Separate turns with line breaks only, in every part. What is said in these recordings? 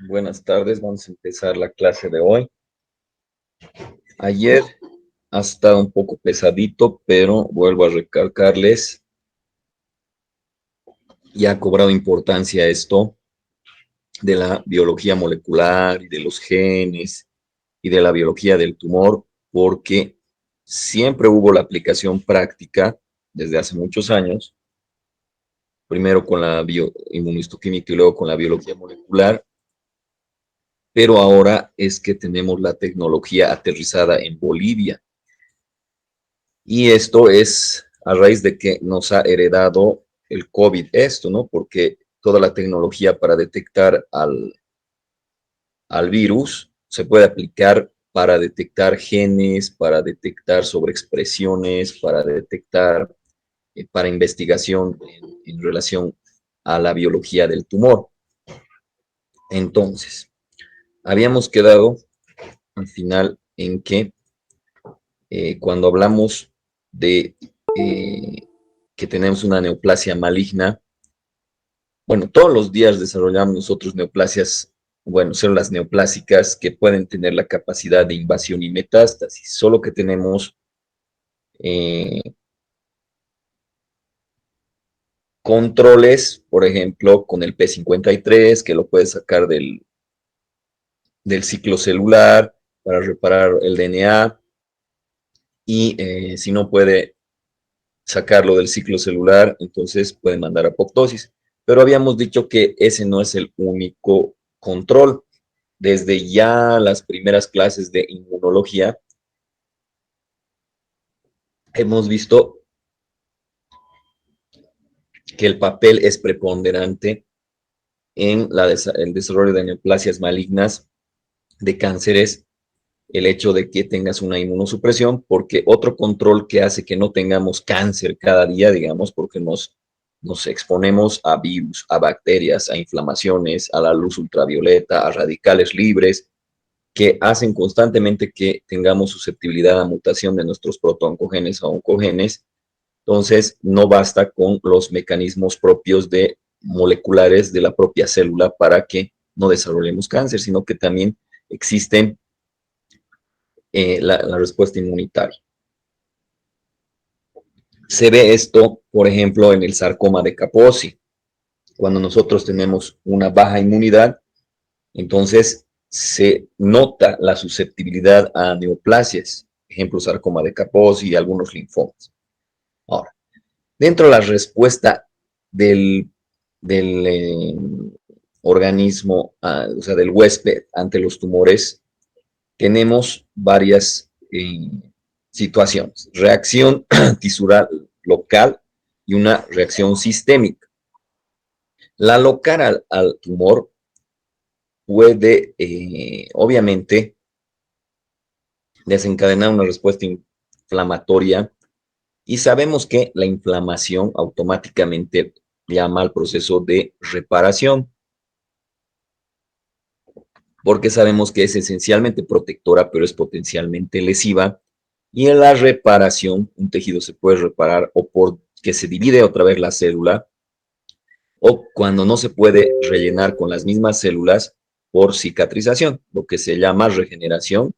Buenas tardes, vamos a empezar la clase de hoy. Ayer ha estado un poco pesadito, pero vuelvo a recalcarles, ya ha cobrado importancia esto de la biología molecular y de los genes y de la biología del tumor, porque siempre hubo la aplicación práctica desde hace muchos años, primero con la bioinmunohistoquímica y luego con la biología molecular, pero ahora es que tenemos la tecnología aterrizada en Bolivia. Y esto es a raíz de que nos ha heredado el COVID esto, ¿no? Porque toda la tecnología para detectar al virus se puede aplicar para detectar genes, para detectar sobreexpresiones, para detectar, para investigación en relación a la biología del tumor. Entonces, habíamos quedado al final en que cuando hablamos de que tenemos una neoplasia maligna, bueno, todos los días desarrollamos nosotros neoplasias, bueno, células neoplásicas que pueden tener la capacidad de invasión y metástasis, solo que tenemos eh, controles, por ejemplo, con el P53, que lo puede sacar del ciclo celular para reparar el DNA, y si no puede sacarlo del ciclo celular, entonces puede mandar apoptosis. Pero habíamos dicho que ese no es el único control. Desde ya las primeras clases de inmunología hemos visto que el papel es preponderante en el desarrollo de neoplasias malignas, de cánceres, el hecho de que tengas una inmunosupresión, porque otro control que hace que no tengamos cáncer cada día, digamos, porque nos exponemos a virus, a bacterias, a inflamaciones, a la luz ultravioleta, a radicales libres, que hacen constantemente que tengamos susceptibilidad a mutación de nuestros protooncogenes a oncogenes. Entonces, no basta con los mecanismos propios de moleculares de la propia célula para que no desarrollemos cáncer, sino que también existen la respuesta inmunitaria. Se ve esto, por ejemplo, en el sarcoma de Kaposi. Cuando nosotros tenemos una baja inmunidad, entonces se nota la susceptibilidad a neoplasias, ejemplo, sarcoma de Kaposi y algunos linfomas. Ahora, dentro de la respuesta del organismo, o sea, del huésped ante los tumores, tenemos varias situaciones. Reacción tisular local y una reacción sistémica. La local al tumor puede, obviamente, desencadenar una respuesta inflamatoria y sabemos que la inflamación automáticamente llama al proceso de reparación, porque sabemos que es esencialmente protectora, pero es potencialmente lesiva. Y en la reparación, un tejido se puede reparar o porque se divide otra vez la célula, o cuando no se puede rellenar con las mismas células por cicatrización, lo que se llama regeneración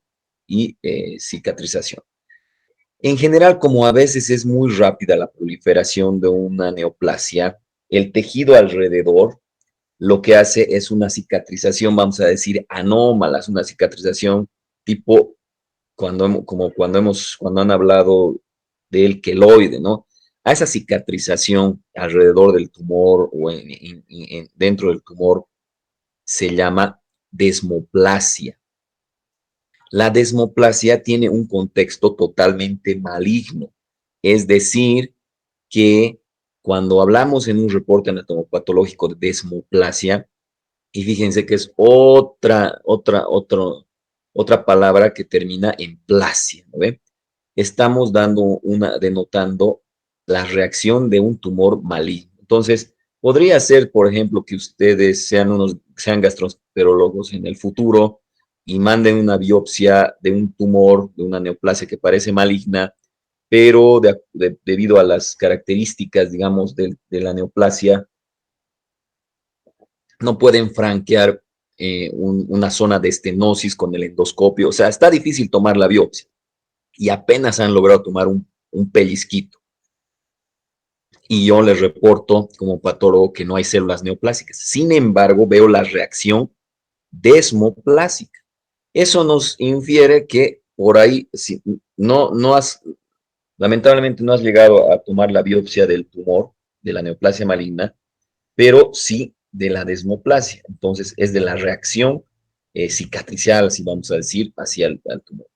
y cicatrización. En general, como a veces es muy rápida la proliferación de una neoplasia, el tejido alrededor lo que hace es una cicatrización, vamos a decir, anómala, es una cicatrización tipo como cuando han hablado del queloide, ¿no? A esa cicatrización alrededor del tumor o dentro del tumor se llama desmoplasia. La desmoplasia tiene un contexto totalmente maligno, es decir, que cuando hablamos en un reporte anatomopatológico de desmoplasia, y fíjense que es otra palabra que termina en plasia, ¿no ve? Estamos denotando la reacción de un tumor maligno. Entonces, podría ser, por ejemplo, que ustedes sean gastroenterólogos en el futuro y manden una biopsia de un tumor, de una neoplasia que parece maligna, pero debido a las características, digamos, de la neoplasia, no pueden franquear una zona de estenosis con el endoscopio. O sea, está difícil tomar la biopsia y apenas han logrado tomar un pellizquito. Y yo les reporto como patólogo que no hay células neoplásicas. Sin embargo, veo la reacción desmoplásica. Eso nos infiere que por ahí si no has, lamentablemente no has llegado a tomar la biopsia del tumor, de la neoplasia maligna, pero sí de la desmoplasia. Entonces, es de la reacción cicatricial, si vamos a decir, hacia el tumor.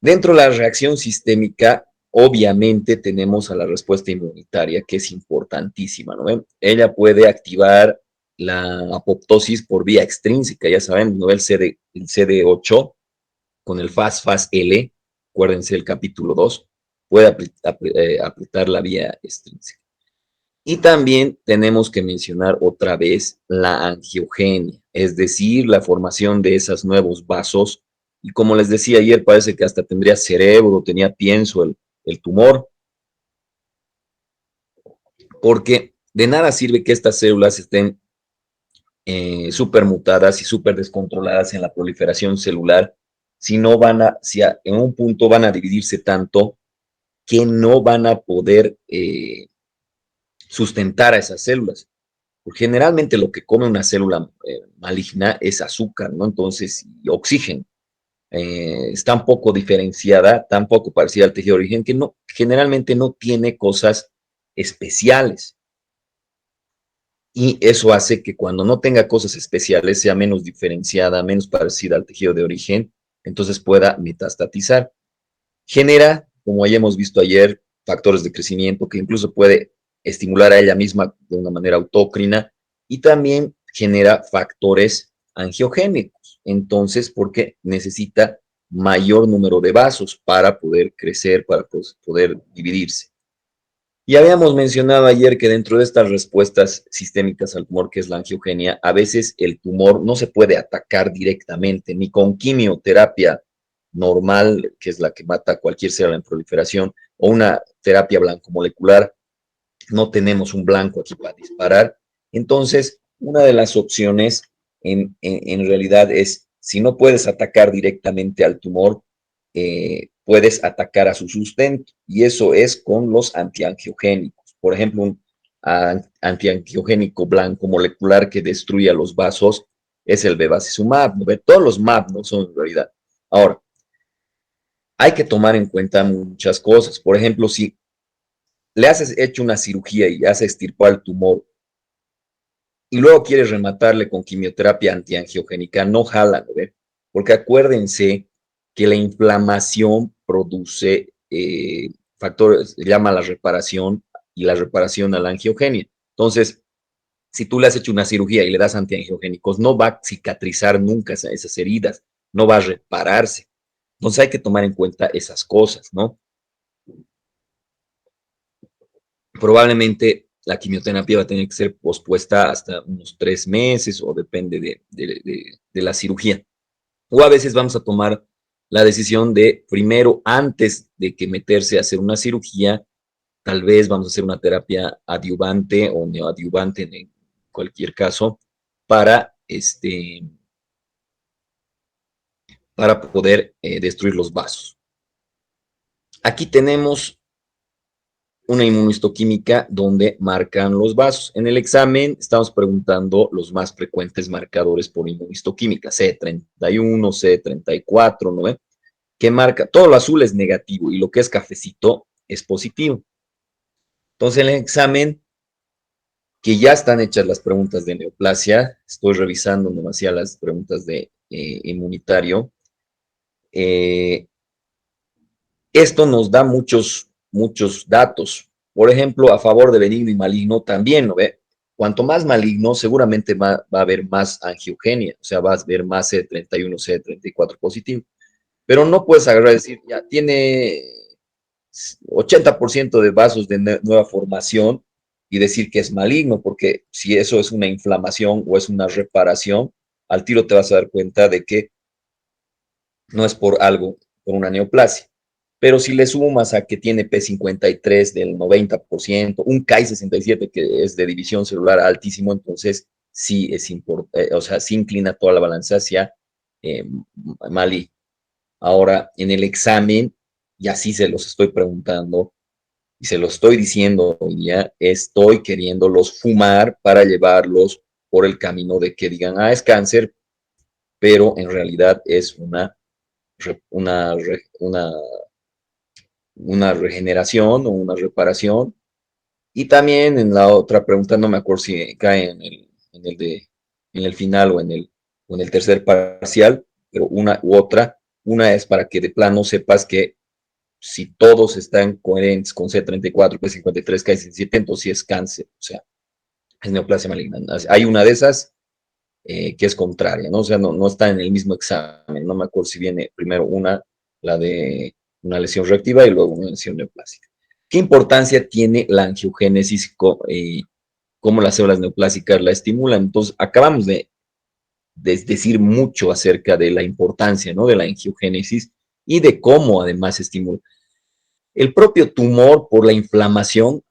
Dentro de la reacción sistémica, obviamente tenemos a la respuesta inmunitaria, que es importantísima, ¿no? Ella puede activar la apoptosis por vía extrínseca, ya saben, ¿no? El CD8 con el FAS-L, acuérdense el capítulo 2, puede apretar la vía extrínseca. Y también tenemos que mencionar otra vez la angiogenia, es decir, la formación de esos nuevos vasos. Y como les decía ayer, parece que hasta tendría cerebro, tenía pienso el tumor, porque de nada sirve que estas células estén supermutadas y súper descontroladas en la proliferación celular si no van a, si en un punto van a dividirse tanto que no van a poder sustentar a esas células. Porque generalmente lo que come una célula maligna es azúcar, ¿no? Entonces, y oxígeno. Es tan poco diferenciada, tan poco parecida al tejido de origen, que no, generalmente no tiene cosas especiales. Y eso hace que cuando no tenga cosas especiales sea menos diferenciada, menos parecida al tejido de origen, entonces pueda metastatizar. Genera, como ya hemos visto ayer, factores de crecimiento que incluso puede estimular a ella misma de una manera autócrina y también genera factores angiogénicos. Entonces, porque necesita mayor número de vasos para poder crecer, para poder dividirse. Y habíamos mencionado ayer que dentro de estas respuestas sistémicas al tumor, que es la angiogenia, a veces el tumor no se puede atacar directamente, ni con quimioterapia normal, que es la que mata cualquier célula en proliferación, o una terapia blancomolecular, no tenemos un blanco aquí para disparar. Entonces, una de las opciones en realidad es, si no puedes atacar directamente al tumor, puedes atacar a su sustento, y eso es con los antiangiogénicos. Por ejemplo, un antiangiogénico blanco molecular que destruye los vasos es el bevacizumab, ¿no? Todos los MAB no son en realidad. Ahora, hay que tomar en cuenta muchas cosas. Por ejemplo, si le has hecho una cirugía y has extirpado el tumor y luego quieres rematarle con quimioterapia antiangiogénica, no jala, ¿no? Porque acuérdense que la inflamación produce factores, se llama la reparación, y la reparación a la angiogenia. Entonces, si tú le has hecho una cirugía y le das antiangiogénicos, no va a cicatrizar nunca esas heridas, no va a repararse. Entonces hay que tomar en cuenta esas cosas, ¿no? Probablemente la quimioterapia va a tener que ser pospuesta hasta unos 3 meses o depende de la cirugía. O a veces vamos a tomar la decisión de primero, antes de que meterse a hacer una cirugía, tal vez vamos a hacer una terapia adyuvante o neoadyuvante en cualquier caso para, para poder destruir los vasos. Aquí tenemos una inmunohistoquímica donde marcan los vasos. En el examen estamos preguntando los más frecuentes marcadores por inmunohistoquímica, C31, C34, ¿no? Que marca, todo lo azul es negativo y lo que es cafecito es positivo. Entonces, en el examen, que ya están hechas las preguntas de neoplasia, estoy revisando demasiado las preguntas de inmunitario, eh, esto nos da muchos datos. Por ejemplo, a favor de benigno y maligno también, ¿no ve? Cuanto más maligno, seguramente va a haber más angiogenia, o sea, vas a ver más C31, C34 positivo. Pero no puedes agarrar y decir, ya tiene 80% de vasos de nueva formación y decir que es maligno, porque si eso es una inflamación o es una reparación, al tiro te vas a dar cuenta de que no es por algo, por una neoplasia. Pero si le sumas a que tiene P53 del 90%, un Ki67 que es de división celular altísimo, entonces sí es importante, o sea, sí inclina toda la balanza hacia Mali. Ahora, en el examen, y así se los estoy preguntando, y se lo estoy diciendo hoy día, estoy queriéndolos fumar para llevarlos por el camino de que digan, ah, es cáncer, pero en realidad es una regeneración o una reparación. Y también en la otra pregunta, no me acuerdo si cae en el final o en el tercer parcial, pero una u otra. Una es para que de plano sepas que si todos están coherentes con C34, P53, K17, entonces sí es cáncer, o sea, es neoplasia maligna. Hay una de esas que es contraria, ¿no? O sea, no está en el mismo examen. No me acuerdo si viene primero la de una lesión reactiva y luego una lesión neoplásica. ¿Qué importancia tiene la angiogénesis? ¿Cómo las células neoplásicas la estimulan? Entonces, acabamos de decir mucho acerca de la importancia, ¿no? De la angiogénesis y de cómo además estimula. El propio tumor por la inflamación,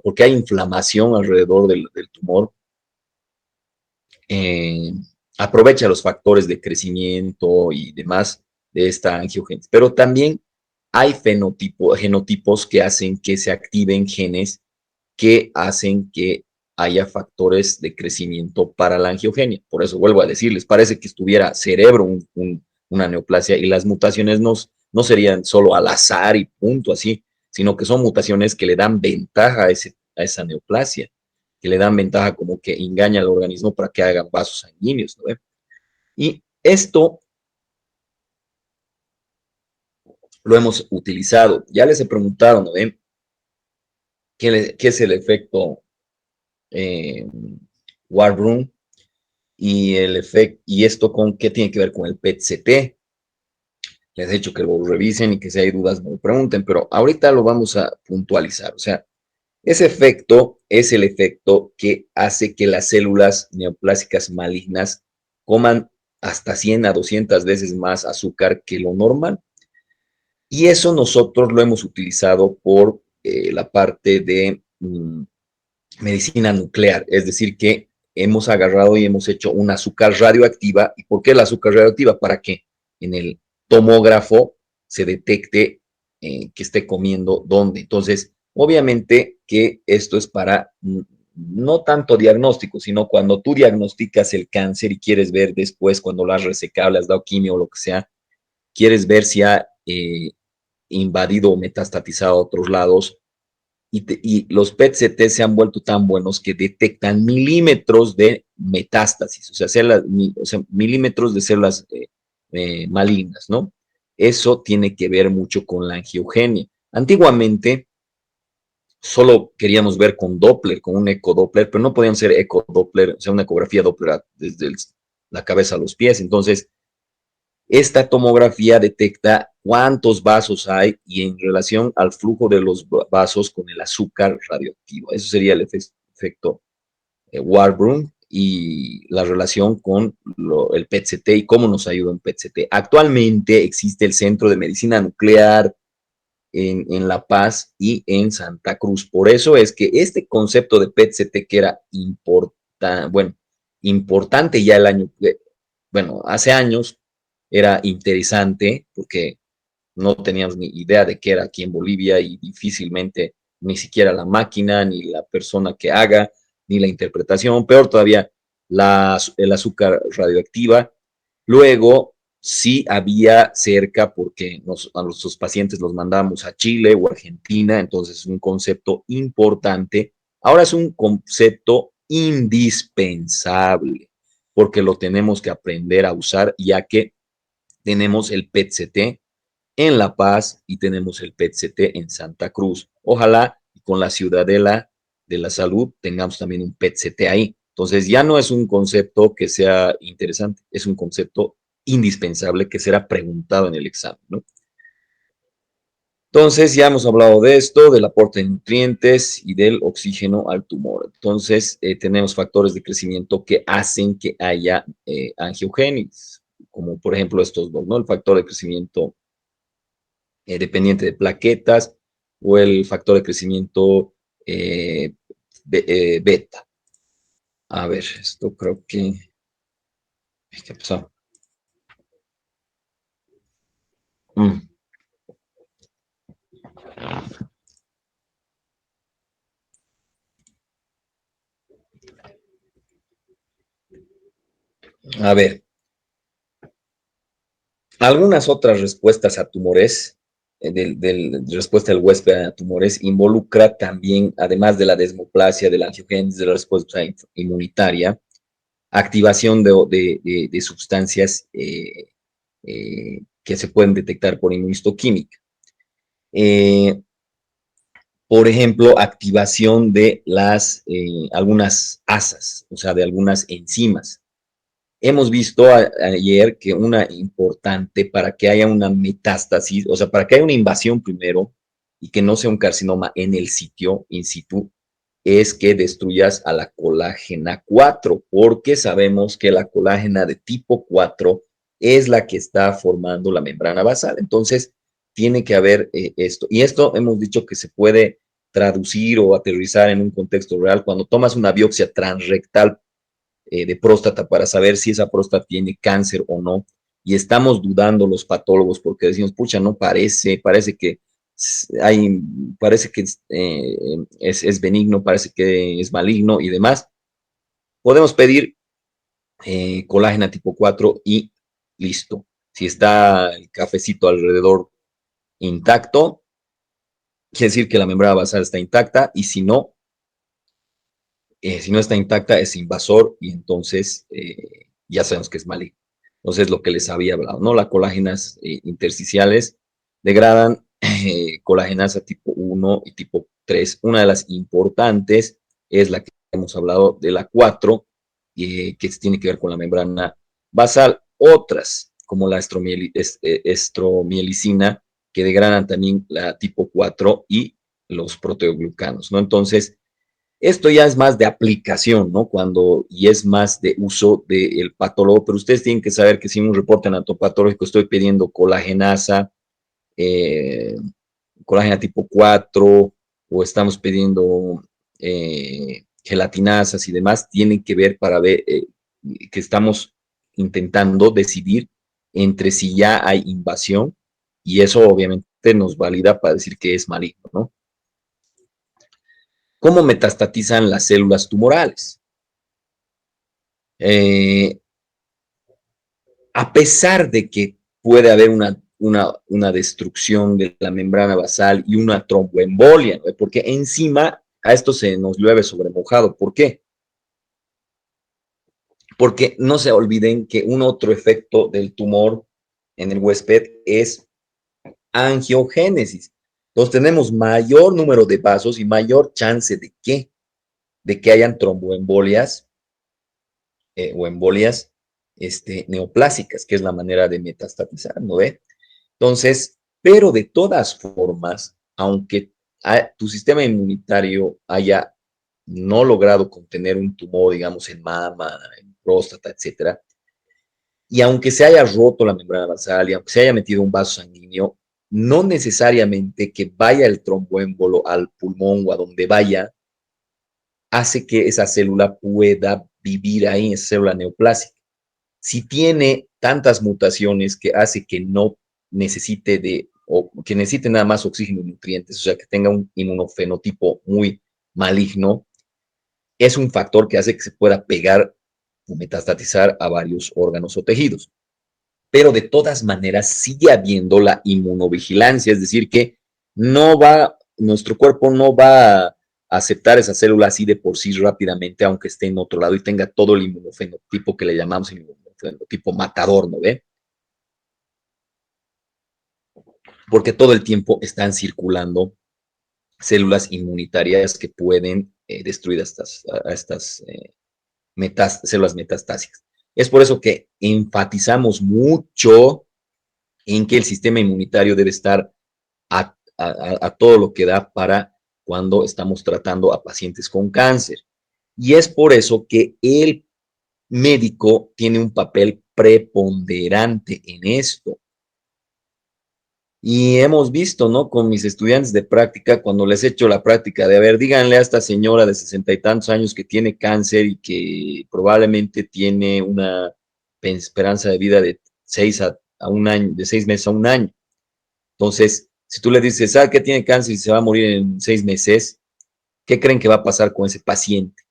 porque hay inflamación alrededor del tumor, eh, aprovecha los factores de crecimiento y demás de esta angiogénesis. Pero también hay genotipos que hacen que se activen genes que hacen que haya factores de crecimiento para la angiogenia. Por eso vuelvo a decirles, parece que estuviera cerebro una neoplasia y las mutaciones no serían solo al azar y punto así, sino que son mutaciones que le dan ventaja a esa neoplasia, que le dan ventaja como que engaña al organismo para que hagan vasos sanguíneos, ¿no? Y esto lo hemos utilizado. Ya les he preguntado, ¿no? ¿Qué es el efecto eh, Warburg? Y esto con qué tiene que ver con el PET-CT. Les he dicho que lo revisen y que si hay dudas me lo pregunten, pero ahorita lo vamos a puntualizar. O sea, ese efecto es el efecto que hace que las células neoplásicas malignas coman hasta 100 a 200 veces más azúcar que lo normal. Y eso nosotros lo hemos utilizado por la parte de medicina nuclear, es decir, que hemos agarrado y hemos hecho una azúcar radioactiva. ¿Y por qué la azúcar radioactiva? Para que en el tomógrafo se detecte que esté comiendo dónde. Entonces, obviamente que esto es para no tanto diagnóstico, sino cuando tú diagnosticas el cáncer y quieres ver después, cuando lo has resecado, le has dado quimio o lo que sea, quieres ver si ha invadido o metastatizado a otros lados, y los PET-CT se han vuelto tan buenos que detectan milímetros de metástasis, o sea milímetros de células malignas, ¿no? Eso tiene que ver mucho con la angiogenia. Antiguamente solo queríamos ver con Doppler, con un ecodoppler, pero no podían ser ecodoppler, o sea, una ecografía Doppler desde la cabeza a los pies. Entonces, esta tomografía detecta cuántos vasos hay y en relación al flujo de los vasos con el azúcar radioactivo. Eso sería el efecto Warburg y la relación con el PET-CT y cómo nos ayuda en PET-CT. Actualmente existe el Centro de Medicina Nuclear en La Paz y en Santa Cruz. Por eso es que este concepto de PET-CT que era importante ya hace años, era interesante porque no teníamos ni idea de qué era aquí en Bolivia y difícilmente ni siquiera la máquina, ni la persona que haga, ni la interpretación, peor todavía el azúcar radioactiva. Luego sí había cerca, porque a nuestros pacientes los mandamos a Chile o Argentina, entonces es un concepto importante. Ahora es un concepto indispensable, porque lo tenemos que aprender a usar, ya que tenemos el PET-CT en La Paz y tenemos el PET-CT en Santa Cruz. Ojalá con la Ciudadela de la Salud tengamos también un PET-CT ahí. Entonces ya no es un concepto que sea interesante, es un concepto indispensable que será preguntado en el examen, ¿no? Entonces ya hemos hablado de esto, del aporte de nutrientes y del oxígeno al tumor. Entonces tenemos factores de crecimiento que hacen que haya angiogénesis, como por ejemplo estos dos, ¿no? El factor de crecimiento dependiente de plaquetas o el factor de crecimiento beta. A ver, esto creo que... ¿Qué pasó? Mm, A ver, algunas otras respuestas a tumores, respuesta del huésped a tumores, involucra también, además de la desmoplasia, de la angiogénesis, de la respuesta inmunitaria, activación de sustancias que se pueden detectar por inmunistoquímica. Eh, por ejemplo, activación de algunas asas, o sea, de algunas enzimas. Hemos visto ayer que una importante para que haya una metástasis, o sea, para que haya una invasión primero y que no sea un carcinoma en el sitio, in situ, es que destruyas a la colágena 4, porque sabemos que la colágena de tipo 4 es la que está formando la membrana basal. Entonces, tiene que haber esto. Y esto hemos dicho que se puede traducir o aterrizar en un contexto real. Cuando tomas una biopsia transrectal de próstata para saber si esa próstata tiene cáncer o no. Y estamos dudando los patólogos porque decimos, pucha, no parece que hay, parece que es benigno, parece que es maligno y demás. Podemos pedir colágena tipo 4 y listo. Si está el cafecito alrededor intacto, quiere decir que la membrana basal está intacta y si no está intacta es invasor y entonces ya sabemos que es maligno. Entonces, lo que les había hablado, ¿no? Las colágenas intersticiales degradan colagenasa tipo 1 y tipo 3. Una de las importantes es la que hemos hablado de la 4, que tiene que ver con la membrana basal. Otras, como la estromielicina, que degradan también la tipo 4 y los proteoglucanos, ¿no? Entonces, esto ya es más de aplicación, ¿no? Y es más de uso del patólogo, pero ustedes tienen que saber que si en un reporte anatopatológico estoy pidiendo colagenasa, eh, colágena tipo 4, o estamos pidiendo gelatinasas y demás, tienen que ver para ver que estamos intentando decidir entre si ya hay invasión, y eso obviamente nos valida para decir que es maligno, ¿no? ¿Cómo metastatizan las células tumorales? Eh, a pesar de que puede haber una destrucción de la membrana basal y una tromboembolia, ¿no? Porque encima a esto se nos llueve sobre mojado. ¿Por qué? Porque no se olviden que un otro efecto del tumor en el huésped es angiogénesis. Entonces tenemos mayor número de vasos y mayor chance de qué? De que hayan tromboembolias o embolias neoplásicas, que es la manera de metastatizar, ¿no ve? Entonces, pero de todas formas, aunque tu sistema inmunitario haya no logrado contener un tumor, digamos, en mama, en próstata, etcétera, y aunque se haya roto la membrana basal y aunque se haya metido un vaso sanguíneo, no necesariamente que vaya el tromboémbolo al pulmón o a donde vaya, hace que esa célula pueda vivir ahí, esa célula neoplásica. Si tiene tantas mutaciones que hace que no necesite o que necesite nada más oxígeno y nutrientes, o sea, que tenga un inmunofenotipo muy maligno, es un factor que hace que se pueda pegar o metastatizar a varios órganos o tejidos. Pero de todas maneras sigue habiendo la inmunovigilancia, es decir, que nuestro cuerpo no va a aceptar esa célula así de por sí rápidamente, aunque esté en otro lado y tenga todo el inmunofenotipo que le llamamos inmunofenotipo matador, ¿no ve? Porque todo el tiempo están circulando células inmunitarias que pueden destruir a estas células metastásicas. Es por eso que enfatizamos mucho en que el sistema inmunitario debe estar a todo lo que da para cuando estamos tratando a pacientes con cáncer. Y es por eso que el médico tiene un papel preponderante en esto. Y hemos visto, ¿no? Con mis estudiantes de práctica, cuando les he hecho la práctica de, a ver, díganle a esta señora de 60 y tantos años que tiene cáncer y que probablemente tiene una esperanza de vida de 6 a 1 año, de 6 meses a 1 año. Entonces, si tú le dices, ¿sabe que tiene cáncer y se va a morir en 6 meses? ¿Qué creen que va a pasar con ese paciente?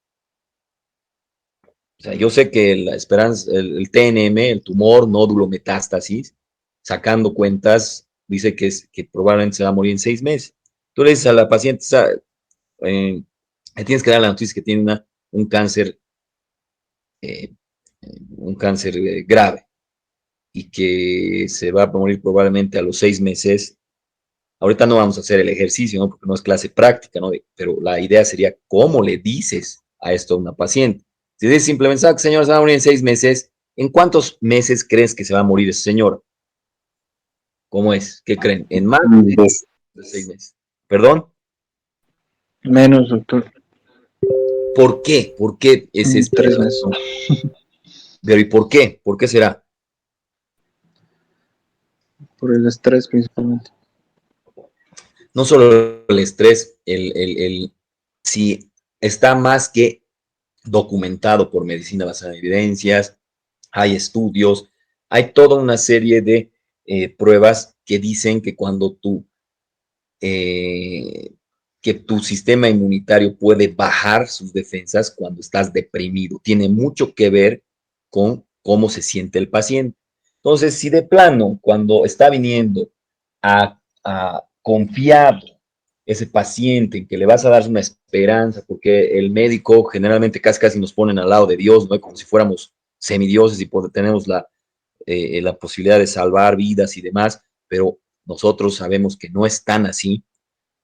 O sea, yo sé que la esperanza, el TNM, el tumor, nódulo metástasis, sacando cuentas, dice que probablemente se va a morir en 6 meses. Tú le dices a la paciente, eh, le tienes que dar la noticia que tiene un cáncer, eh, un cáncer grave y que se va a morir probablemente a los 6 meses. Ahorita no vamos a hacer el ejercicio, ¿no? Porque no es clase práctica, ¿no? Pero la idea sería cómo le dices a esto a una paciente. Si dices simplemente, ¿sabes, señora, se va a morir en 6 meses? ¿En cuántos meses crees que se va a morir esa señora? ¿Cómo es? ¿Qué creen? ¿En más de 6 meses? ¿Perdón?
Menos, doctor.
¿Por qué? ¿Por qué es esta
3 meses.
razón? Pero ¿y por qué? ¿Por qué será?
Por el estrés principalmente.
No solo el estrés, si está más que documentado por medicina basada en evidencias, hay estudios, hay toda una serie de pruebas que dicen que cuando eh, que tu sistema inmunitario puede bajar sus defensas cuando estás deprimido. Tiene mucho que ver con cómo se siente el paciente. Entonces, si de plano, cuando está viniendo a confiado ese paciente en que le vas a dar una esperanza, porque el médico generalmente casi nos ponen al lado de Dios, ¿no? Como si fuéramos semidioses y tenemos la posibilidad de salvar vidas y demás, pero nosotros sabemos que no es tan así.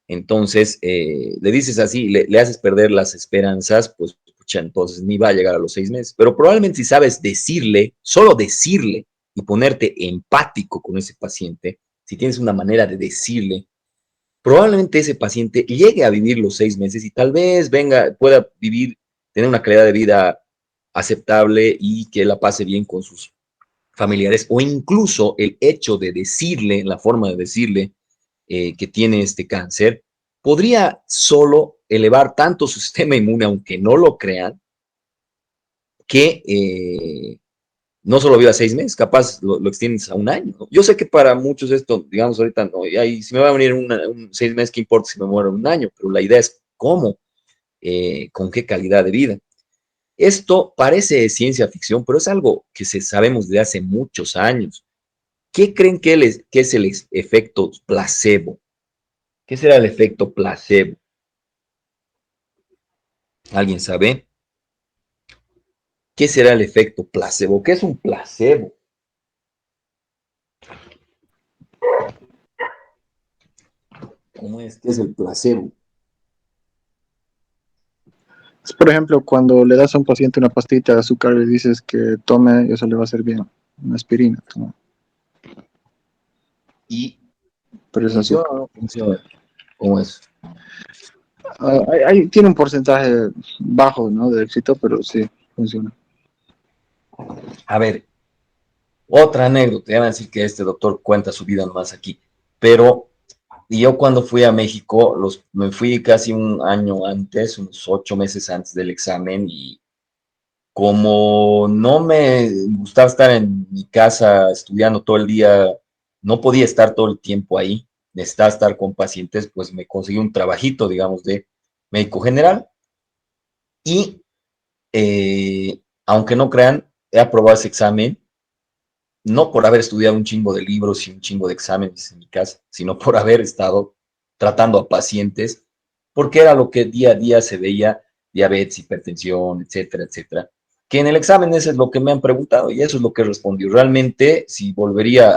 Entonces, le dices así, le haces perder las esperanzas, pues, pucha, entonces ni va a llegar a los 6 meses. Pero probablemente si sabes decirle, solo decirle y ponerte empático con ese paciente, si tienes una manera de decirle, probablemente ese paciente llegue a vivir los 6 meses y tal vez pueda vivir, tener una calidad de vida aceptable y que la pase bien con sus familiares, o incluso el hecho de decirle, la forma de decirle que tiene este cáncer, podría solo elevar tanto su sistema inmune, aunque no lo crean, que no solo viva 6 meses, capaz lo extiendes a 1 año, ¿no? Yo sé que para muchos esto, digamos ahorita, no, y si me va a venir 6 meses, ¿qué importa si me muero en 1 año? Pero la idea es cómo, con qué calidad de vida. Esto parece ciencia ficción, pero es algo que sabemos de hace muchos años. ¿Qué creen que es el efecto placebo? ¿Qué será el efecto placebo? ¿Alguien sabe? ¿Qué será el efecto placebo? ¿Qué es un placebo? ¿Cómo es? ¿Qué es el placebo?
Es, por ejemplo, cuando le das a un paciente una pastita de azúcar y le dices que tome, eso le va a hacer bien. Una aspirina, toma.
¿Y
Pero es
funciona
azúcar.
o no funciona? ¿Cómo es?
Tiene un porcentaje bajo, ¿no? De éxito, pero sí, funciona.
A ver, otra anécdota. Ya van a decir que este doctor cuenta su vida más aquí. Pero yo cuando fui a México, me fui casi un año antes, unos 8 meses antes del examen, y como no me gustaba estar en mi casa estudiando todo el día, no podía estar todo el tiempo ahí, necesitaba estar con pacientes, pues me conseguí un trabajito, digamos, de médico general y aunque no crean, he aprobado ese examen, no por haber estudiado un chingo de libros y un chingo de exámenes en mi casa, sino por haber estado tratando a pacientes, porque era lo que día a día se veía, diabetes, hipertensión, etcétera, etcétera. Que en el examen eso es lo que me han preguntado y eso es lo que he respondido. Realmente, si volvería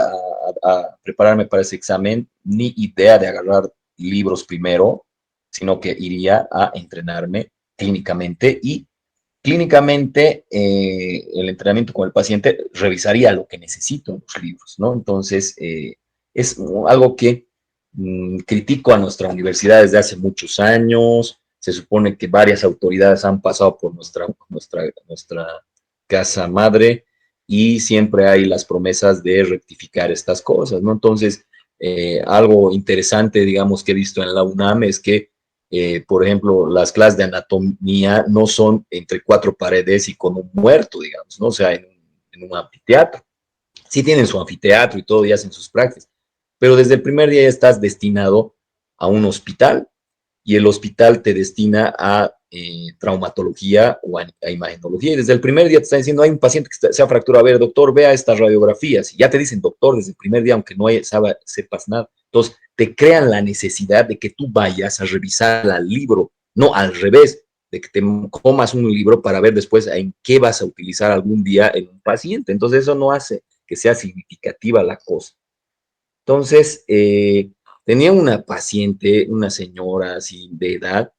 a prepararme para ese examen, ni idea de agarrar libros primero, sino que iría a entrenarme clínicamente y clínicamente, el entrenamiento con el paciente revisaría lo que necesito en los libros, ¿no? Entonces, es algo que critico a nuestra universidad desde hace muchos años. Se supone que varias autoridades han pasado por nuestra casa madre y siempre hay las promesas de rectificar estas cosas, ¿no? Entonces, Algo interesante, digamos, que he visto en la UNAM es que, por ejemplo, las clases de anatomía no son entre cuatro paredes y con un muerto, digamos, ¿no? O sea, en un anfiteatro. Sí tienen su anfiteatro y todo y hacen sus prácticas, pero desde el primer día ya estás destinado a un hospital y el hospital te destina a traumatología o a imagenología. Y desde el primer día te están diciendo, hay un paciente que se ha fracturado, a ver, doctor, vea estas radiografías. Y ya te dicen, doctor, desde el primer día, aunque no sepas nada. Entonces, te crean la necesidad de que tú vayas a revisar el libro, no al revés, de que te comas un libro para ver después en qué vas a utilizar algún día en un paciente. Entonces, eso no hace que sea significativa la cosa. Entonces, tenía una paciente, una señora así de edad,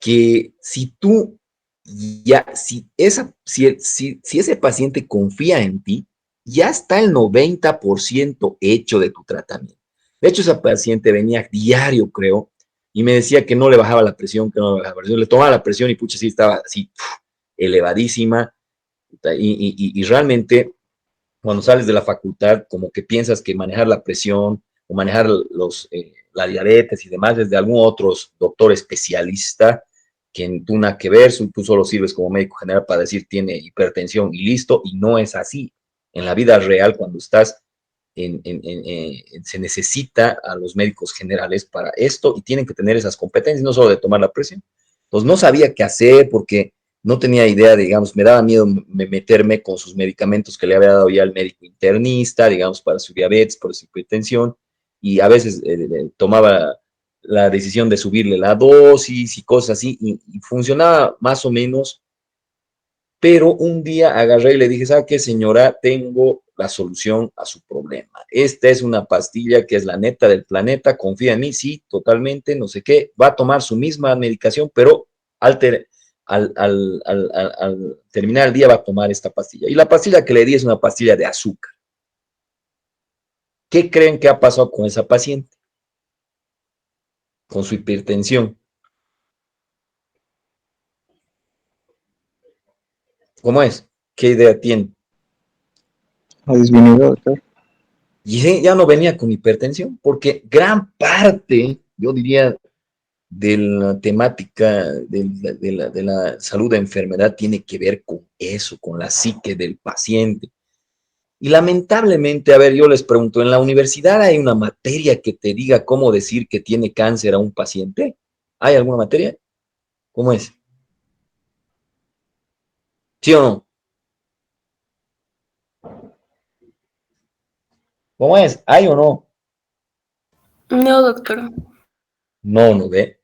que si tú ya, si ese paciente confía en ti, ya está el 90% hecho de tu tratamiento. De hecho, esa paciente venía diario, creo, y me decía que no le bajaba la presión, que no le bajaba la presión. Le tomaba la presión y pucha, sí estaba así, elevadísima. Y realmente cuando sales de la facultad, como que piensas que manejar la presión o manejar la diabetes y demás es de algún otro doctor especialista que tú nada que ver, tú solo sirves como médico general para decir tiene hipertensión y listo, y no es así. En la vida real, cuando estás se necesita a los médicos generales para esto y tienen que tener esas competencias, no solo de tomar la presión. Entonces no sabía qué hacer porque no tenía idea, digamos, me daba miedo meterme con sus medicamentos que le había dado ya el médico internista, digamos, para su diabetes, para su hipertensión, y a veces tomaba la decisión de subirle la dosis y cosas así, y funcionaba más o menos, pero un día agarré y le dije, ¿sabe qué, señora? Tengo la solución a su problema. Esta es una pastilla que es la neta del planeta, confía en mí, sí, totalmente, no sé qué, va a tomar su misma medicación, pero al terminar el día va a tomar esta pastilla. Y la pastilla que le di es una pastilla de azúcar. ¿Qué creen que ha pasado con esa paciente? Con su hipertensión. ¿Cómo es? ¿Qué idea tiene?
Ha disminuido, claro.
Y ya no venía con hipertensión, porque gran parte, yo diría, de la temática de la salud de enfermedad tiene que ver con eso, con la psique del paciente. Y lamentablemente, a ver, yo les pregunto, ¿en la universidad hay una materia que te diga cómo decir que tiene cáncer a un paciente? ¿Hay alguna materia? ¿Cómo es? ¿Sí o no? ¿Cómo es? ¿Hay o no?
No, doctor.
No, no ve.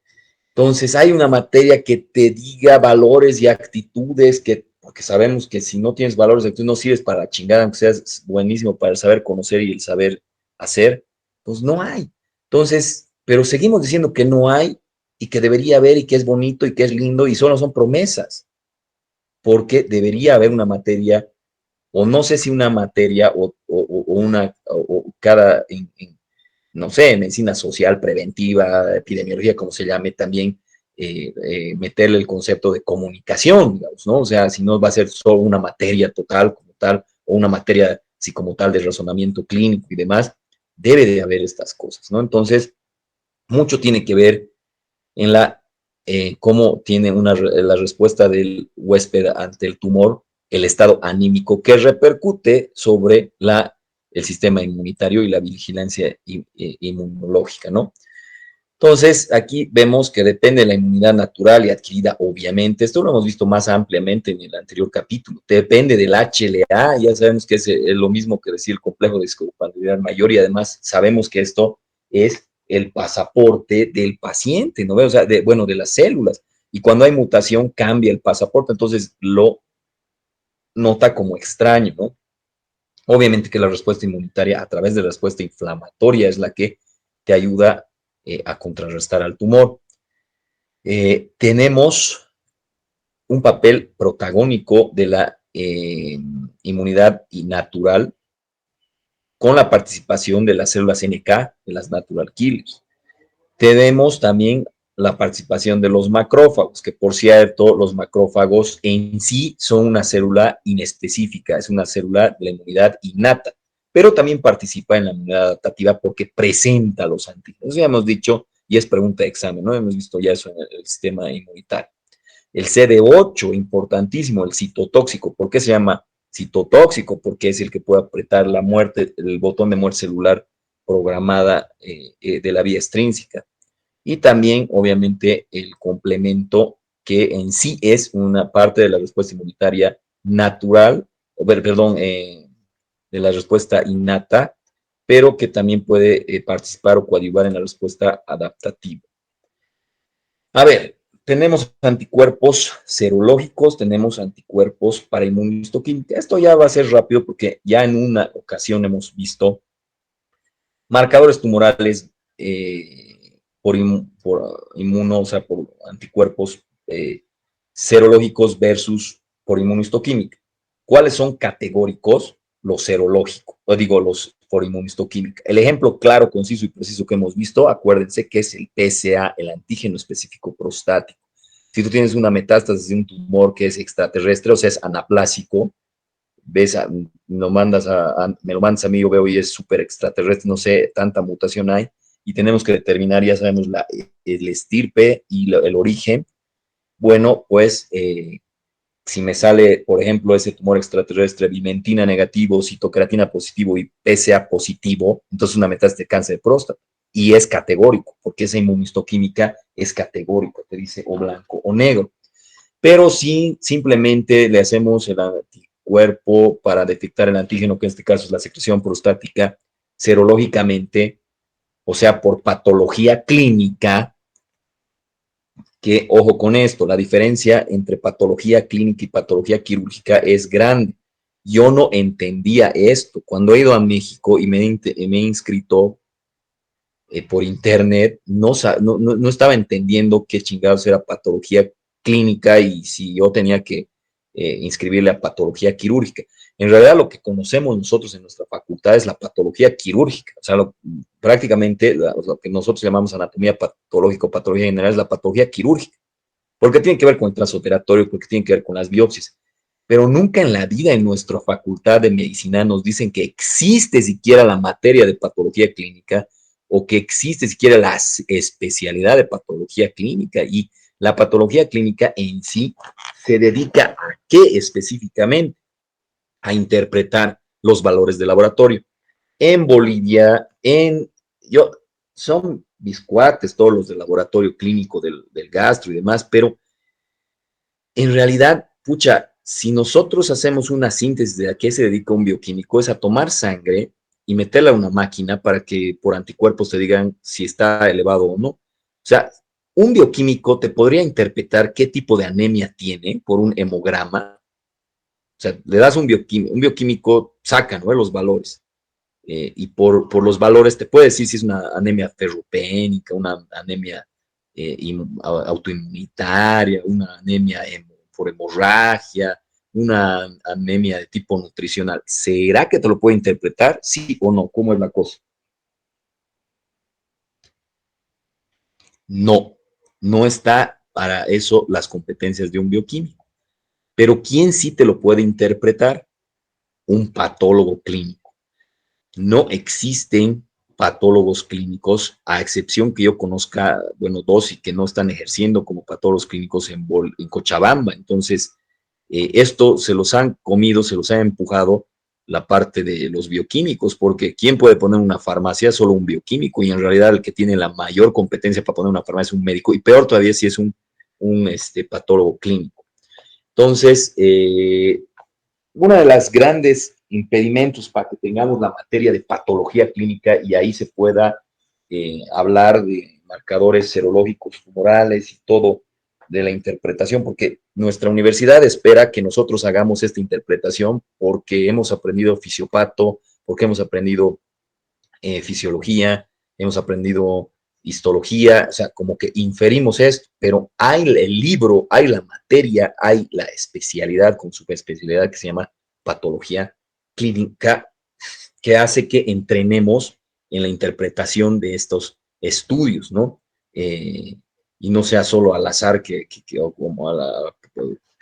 Entonces, hay una materia que te diga valores y actitudes que, porque sabemos que si no tienes valores y actitudes no sirves para la chingada, aunque seas buenísimo para el saber conocer y el saber hacer, pues no hay. Entonces, pero seguimos diciendo que no hay y que debería haber y que es bonito y que es lindo y solo son promesas, porque debería haber una materia, o no sé si una materia o una, o cada, no sé, medicina social, preventiva, epidemiología, como se llame, también meterle el concepto de comunicación, digamos, ¿no? O sea, si no va a ser solo una materia total como tal, o una materia así como tal de razonamiento clínico y demás, debe de haber estas cosas, ¿no? Entonces, mucho tiene que ver en cómo tiene la respuesta del huésped ante el tumor, el estado anímico que repercute sobre el sistema inmunitario y la vigilancia inmunológica, ¿no? Entonces, aquí vemos que depende de la inmunidad natural y adquirida, obviamente. Esto lo hemos visto más ampliamente en el anterior capítulo. Depende del HLA, ya sabemos que es lo mismo que decir el complejo de discapacidad mayor y además sabemos que esto es el pasaporte del paciente, ¿no? O sea, bueno, de las células. Y cuando hay mutación cambia el pasaporte, entonces lo nota como extraño, ¿no? Obviamente que la respuesta inmunitaria a través de la respuesta inflamatoria es la que te ayuda a contrarrestar al tumor. Tenemos un papel protagónico de la inmunidad natural con la participación de las células NK, de las natural killers. Tenemos también la participación de los macrófagos, que por cierto, los macrófagos en sí son una célula inespecífica, es una célula de la inmunidad innata. pero también participa en la inmunidad adaptativa porque presenta los antígenos. Ya hemos dicho, y es pregunta de examen, ¿no? Hemos visto ya eso en el sistema inmunitario. El CD8, importantísimo, el citotóxico. ¿Por qué se llama citotóxico? Porque es el que puede apretar la muerte, el botón de muerte celular programada de la vía extrínseca. Y también, obviamente, el complemento que en sí es una parte de la respuesta inmunitaria natural, perdón, de la respuesta innata, pero que también puede participar o coadyuvar en la respuesta adaptativa. A ver, tenemos anticuerpos serológicos, tenemos anticuerpos para inmunistoquímica. Esto ya va a ser rápido porque ya en una ocasión hemos visto marcadores tumorales o sea, por anticuerpos serológicos versus por inmunistoquímica. ¿Cuáles son categóricos? Los serológicos, o digo, los por inmunistoquímica. El ejemplo claro, conciso y preciso que hemos visto, acuérdense que es el PSA, el antígeno específico prostático. Si tú tienes una metástasis de un tumor que es extraterrestre, o sea, es anaplásico, ves, me lo mandas a mí, yo veo y es súper extraterrestre, no sé, tanta mutación hay, y tenemos que determinar, ya sabemos, el estirpe y el origen. Bueno, pues si me sale, por ejemplo, ese tumor extraterrestre, vimentina negativo, citocreatina positivo y PSA positivo, entonces una metástasis de cáncer de próstata. Y es categórico, porque esa inmunistoquímica es categórico, te dice o blanco o negro. Pero si simplemente le hacemos el anticuerpo para detectar el antígeno, que en este caso es la secreción prostática, serológicamente, o sea, por patología clínica, que, ojo con esto, la diferencia entre patología clínica y patología quirúrgica es grande. Yo no entendía esto. Cuando he ido a México y me he inscrito por internet, no estaba entendiendo qué chingados era patología clínica y si yo tenía que inscribirle a patología quirúrgica. En realidad lo que conocemos nosotros en nuestra facultad es la patología quirúrgica, o sea, prácticamente lo que nosotros llamamos anatomía patológica o patología general es la patología quirúrgica, porque tiene que ver con el transoperatorio, porque tiene que ver con las biopsias. Pero nunca en la vida en nuestra facultad de medicina nos dicen que existe siquiera la materia de patología clínica o que existe siquiera la especialidad de patología clínica. Y la patología clínica en sí se dedica a qué específicamente? A interpretar los valores de laboratorio. En Bolivia, son biscuates todos los del laboratorio clínico del gastro y demás, pero en realidad, pucha, si nosotros hacemos una síntesis de a qué se dedica un bioquímico, es a tomar sangre y meterla a una máquina para que por anticuerpos te digan si está elevado o no. O sea, un bioquímico te podría interpretar qué tipo de anemia tiene por un hemograma. O sea, le das un bioquímico saca, ¿no?, los valores. Y por los valores te puede decir si es una anemia ferropénica, una anemia autoinmunitaria, una anemia por hemorragia, una anemia de tipo nutricional. ¿Será que te lo puede interpretar? Sí o no. ¿Cómo es la cosa? No, no está para eso las competencias de un bioquímico. Pero ¿quién sí te lo puede interpretar? Un patólogo clínico. No existen patólogos clínicos, a excepción que yo conozca, bueno, dos y que no están ejerciendo como patólogos clínicos en Cochabamba. Entonces, esto se los han comido, se los ha empujado la parte de los bioquímicos, porque ¿quién puede poner una farmacia? Solo un bioquímico, y en realidad el que tiene la mayor competencia para poner una farmacia es un médico, y peor todavía si es un patólogo clínico. Entonces, uno de los grandes impedimentos para que tengamos la materia de patología clínica y ahí se pueda hablar de marcadores serológicos tumorales y todo de la interpretación, porque nuestra universidad espera que nosotros hagamos esta interpretación porque hemos aprendido fisiopato, porque hemos aprendido fisiología, hemos aprendido histología, o sea, como que inferimos esto, pero hay el libro, hay la materia, hay la especialidad con su especialidad que se llama patología clínica, que hace que entrenemos en la interpretación de estos estudios, ¿no? Y no sea solo al azar como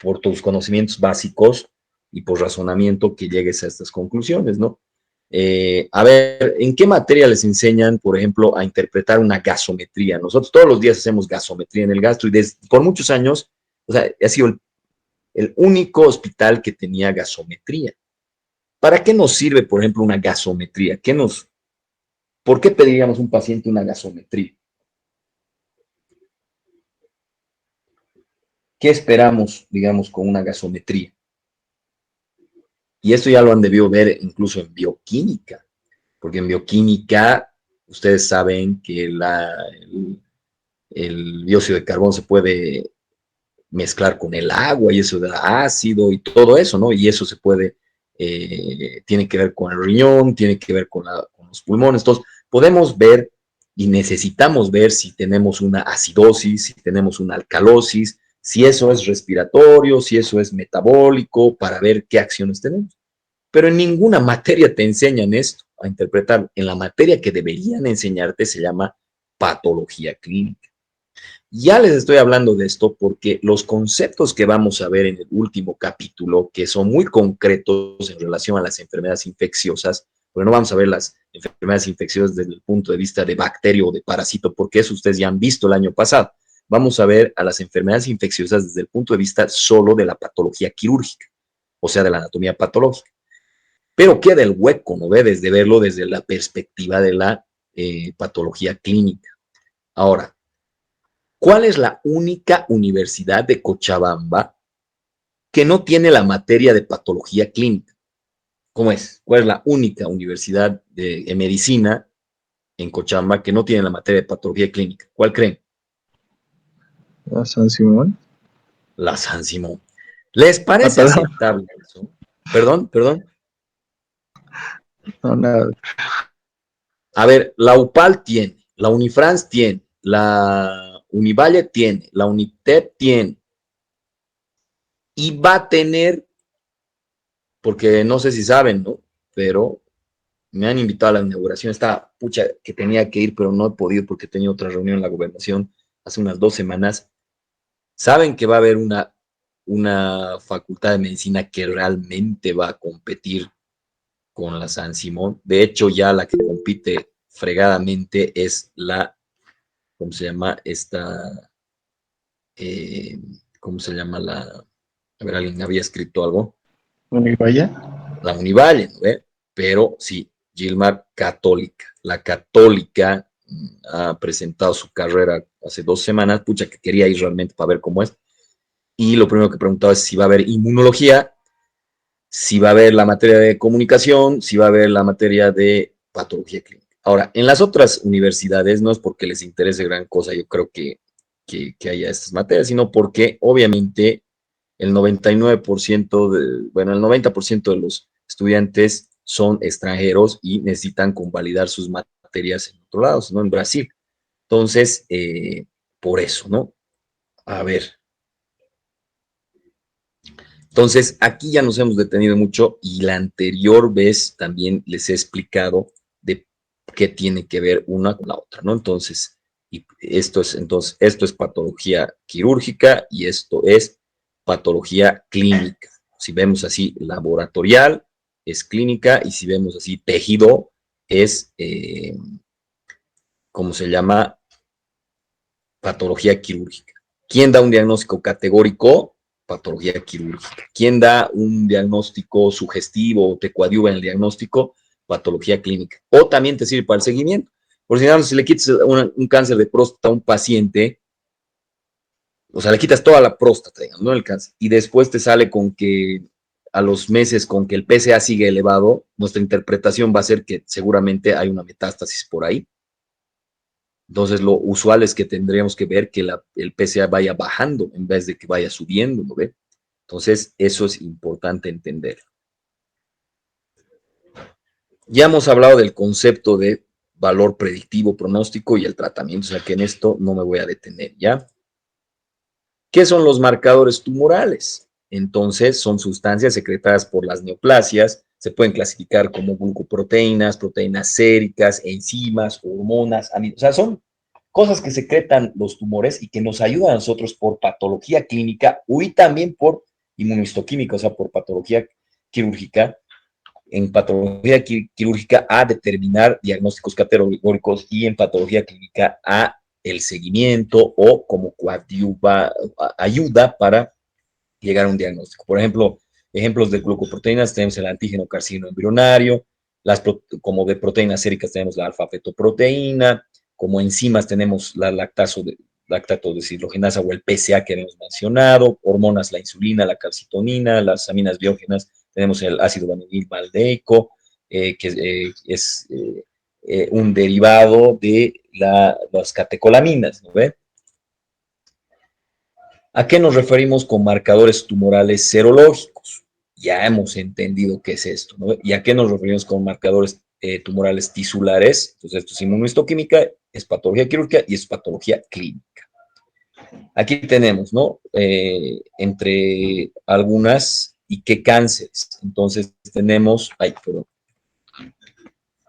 por tus conocimientos básicos y por razonamiento que llegues a estas conclusiones, ¿no? A ver, ¿en qué materia les enseñan, por ejemplo, a interpretar una gasometría? Nosotros todos los días hacemos gasometría en el gastro y por muchos años, o sea, ha sido el único hospital que tenía gasometría. ¿Para qué nos sirve, por ejemplo, una gasometría? ¿Por qué pediríamos a un paciente una gasometría? ¿Qué esperamos, digamos, con una gasometría? Y esto ya lo han debido ver incluso en bioquímica, porque en bioquímica ustedes saben que el dióxido de carbono se puede mezclar con el agua y eso da ácido y todo eso, ¿no? Y eso se puede, tiene que ver con el riñón, tiene que ver con los pulmones. Entonces, podemos ver y necesitamos ver si tenemos una acidosis, si tenemos una alcalosis, si eso es respiratorio, si eso es metabólico, para ver qué acciones tenemos. Pero en ninguna materia te enseñan esto, a interpretar. En la materia que deberían enseñarte se llama patología clínica. Ya les estoy hablando de esto porque los conceptos que vamos a ver en el último capítulo, que son muy concretos en relación a las enfermedades infecciosas, porque no vamos a ver las enfermedades infecciosas desde el punto de vista de bacterio o de parásito, porque eso ustedes ya han visto el año pasado. Vamos a ver a las enfermedades infecciosas desde el punto de vista solo de la patología quirúrgica, o sea, de la anatomía patológica. Pero queda el hueco, ¿no ve? Desde verlo desde la perspectiva de la patología clínica. Ahora, ¿cuál es la única universidad de Cochabamba que no tiene la materia de patología clínica? ¿Cómo es? ¿Cuál es la única universidad de medicina en Cochabamba que no tiene la materia de patología clínica? ¿Cuál creen?
¿A San Simón?
La San Simón. ¿Les
Ah,
parece
perdón.
aceptable eso? Perdón, perdón.
No, nada.
A ver, la UPAL tiene, la Unifrance tiene, la Univalle tiene, la UNITEP tiene, y va a tener, porque no sé si saben, ¿no? Pero me han invitado a la inauguración, estaba, pucha, que tenía que ir, pero no he podido porque tenía otra reunión en la gobernación hace unas 2 semanas. Saben que va a haber una facultad de medicina que realmente va a competir con la San Simón. De hecho, ya la que compite fregadamente es ¿cómo se llama? Eh, ¿Cómo se llama a ver, alguien había escrito algo,
Bueno, y vaya.
la Univalle, ¿no ve? Pero sí, Gilmar Católica. La Católica ha presentado su carrera hace 2 semanas, pucha que quería ir realmente para ver cómo es. Y lo primero que preguntaba es si va a haber inmunología, si va a haber la materia de comunicación, si va a haber la materia de patología clínica. Ahora, en las otras universidades no es porque les interese gran cosa, yo creo que haya estas materias, sino porque obviamente el 99% bueno, el 90% de los estudiantes son extranjeros y necesitan convalidar sus materias en otro lado, ¿no? En Brasil. Entonces, por eso, ¿no? A ver. Entonces, aquí ya nos hemos detenido mucho y la anterior vez también les he explicado de qué tiene que ver una con la otra, ¿no? Entonces, esto es patología quirúrgica y esto es patología clínica. Si vemos así, laboratorial es clínica y si vemos así, tejido es, ¿cómo se llama? Patología quirúrgica. ¿Quién da un diagnóstico categórico? Patología quirúrgica. ¿Quién da un diagnóstico sugestivo o te coadyuva en el diagnóstico? Patología clínica. O también te sirve para el seguimiento. Por si le quitas un cáncer de próstata a un paciente, o sea, le quitas toda la próstata, digamos, no el cáncer, y después te sale con que a los meses con que el PSA sigue elevado, nuestra interpretación va a ser que seguramente hay una metástasis por ahí. Entonces, lo usual es que tendríamos que ver que el PSA vaya bajando en vez de que vaya subiendo, ¿no ve? Entonces, eso es importante entender. Ya hemos hablado del concepto de valor predictivo, pronóstico y el tratamiento, o sea que en esto no me voy a detener, ¿ya? ¿Qué son los marcadores tumorales? Entonces, son sustancias secretadas por las neoplasias, se pueden clasificar como glucoproteínas, proteínas séricas, enzimas, hormonas, o sea, son cosas que secretan los tumores y que nos ayudan a nosotros por patología clínica y también por inmunohistoquímica, o sea, por patología quirúrgica, en patología quirúrgica a determinar diagnósticos categóricos y en patología clínica a el seguimiento o como ayuda para llegar a un diagnóstico. Por ejemplo, ejemplos de glucoproteínas tenemos el antígeno carcino embrionario, como de proteínas séricas tenemos la alfa-fetoproteína, como enzimas tenemos la lactato deshidrogenasa o el PSA que hemos mencionado, hormonas la insulina, la calcitonina, las aminas biógenas, tenemos el ácido vanilil maldeico, que es un derivado de las catecolaminas, ¿no ve? ¿A qué nos referimos con marcadores tumorales serológicos? Ya hemos entendido qué es esto, ¿no? ¿Y a qué nos referimos con marcadores tumorales tisulares? Entonces, esto es inmunohistoquímica, es patología quirúrgica y es patología clínica. Aquí tenemos, ¿no? Entre algunas y qué cánceres. Entonces, tenemos,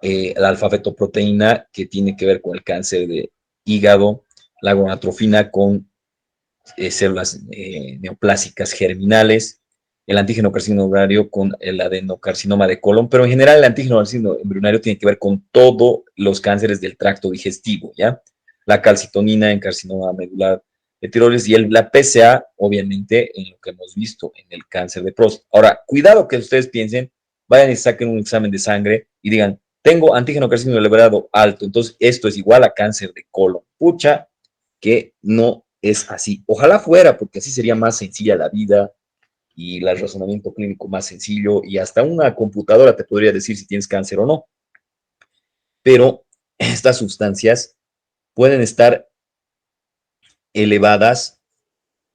la alfa-fetoproteína que tiene que ver con el cáncer de hígado, la gonatrofina con células neoplásicas germinales, el antígeno carcinoma embrionario con el adenocarcinoma de colon, pero en general el antígeno carcinoma embrionario tiene que ver con todos los cánceres del tracto digestivo, ¿ya? La calcitonina en carcinoma medular de tiroides y la PSA, obviamente, en lo que hemos visto en el cáncer de próstata. Ahora, cuidado que ustedes piensen, vayan y saquen un examen de sangre y digan, tengo antígeno carcinoma elevado alto, entonces esto es igual a cáncer de colon. Pucha, que no es así. Ojalá fuera, porque así sería más sencilla la vida y el razonamiento clínico más sencillo y hasta una computadora te podría decir si tienes cáncer o no. Pero estas sustancias pueden estar elevadas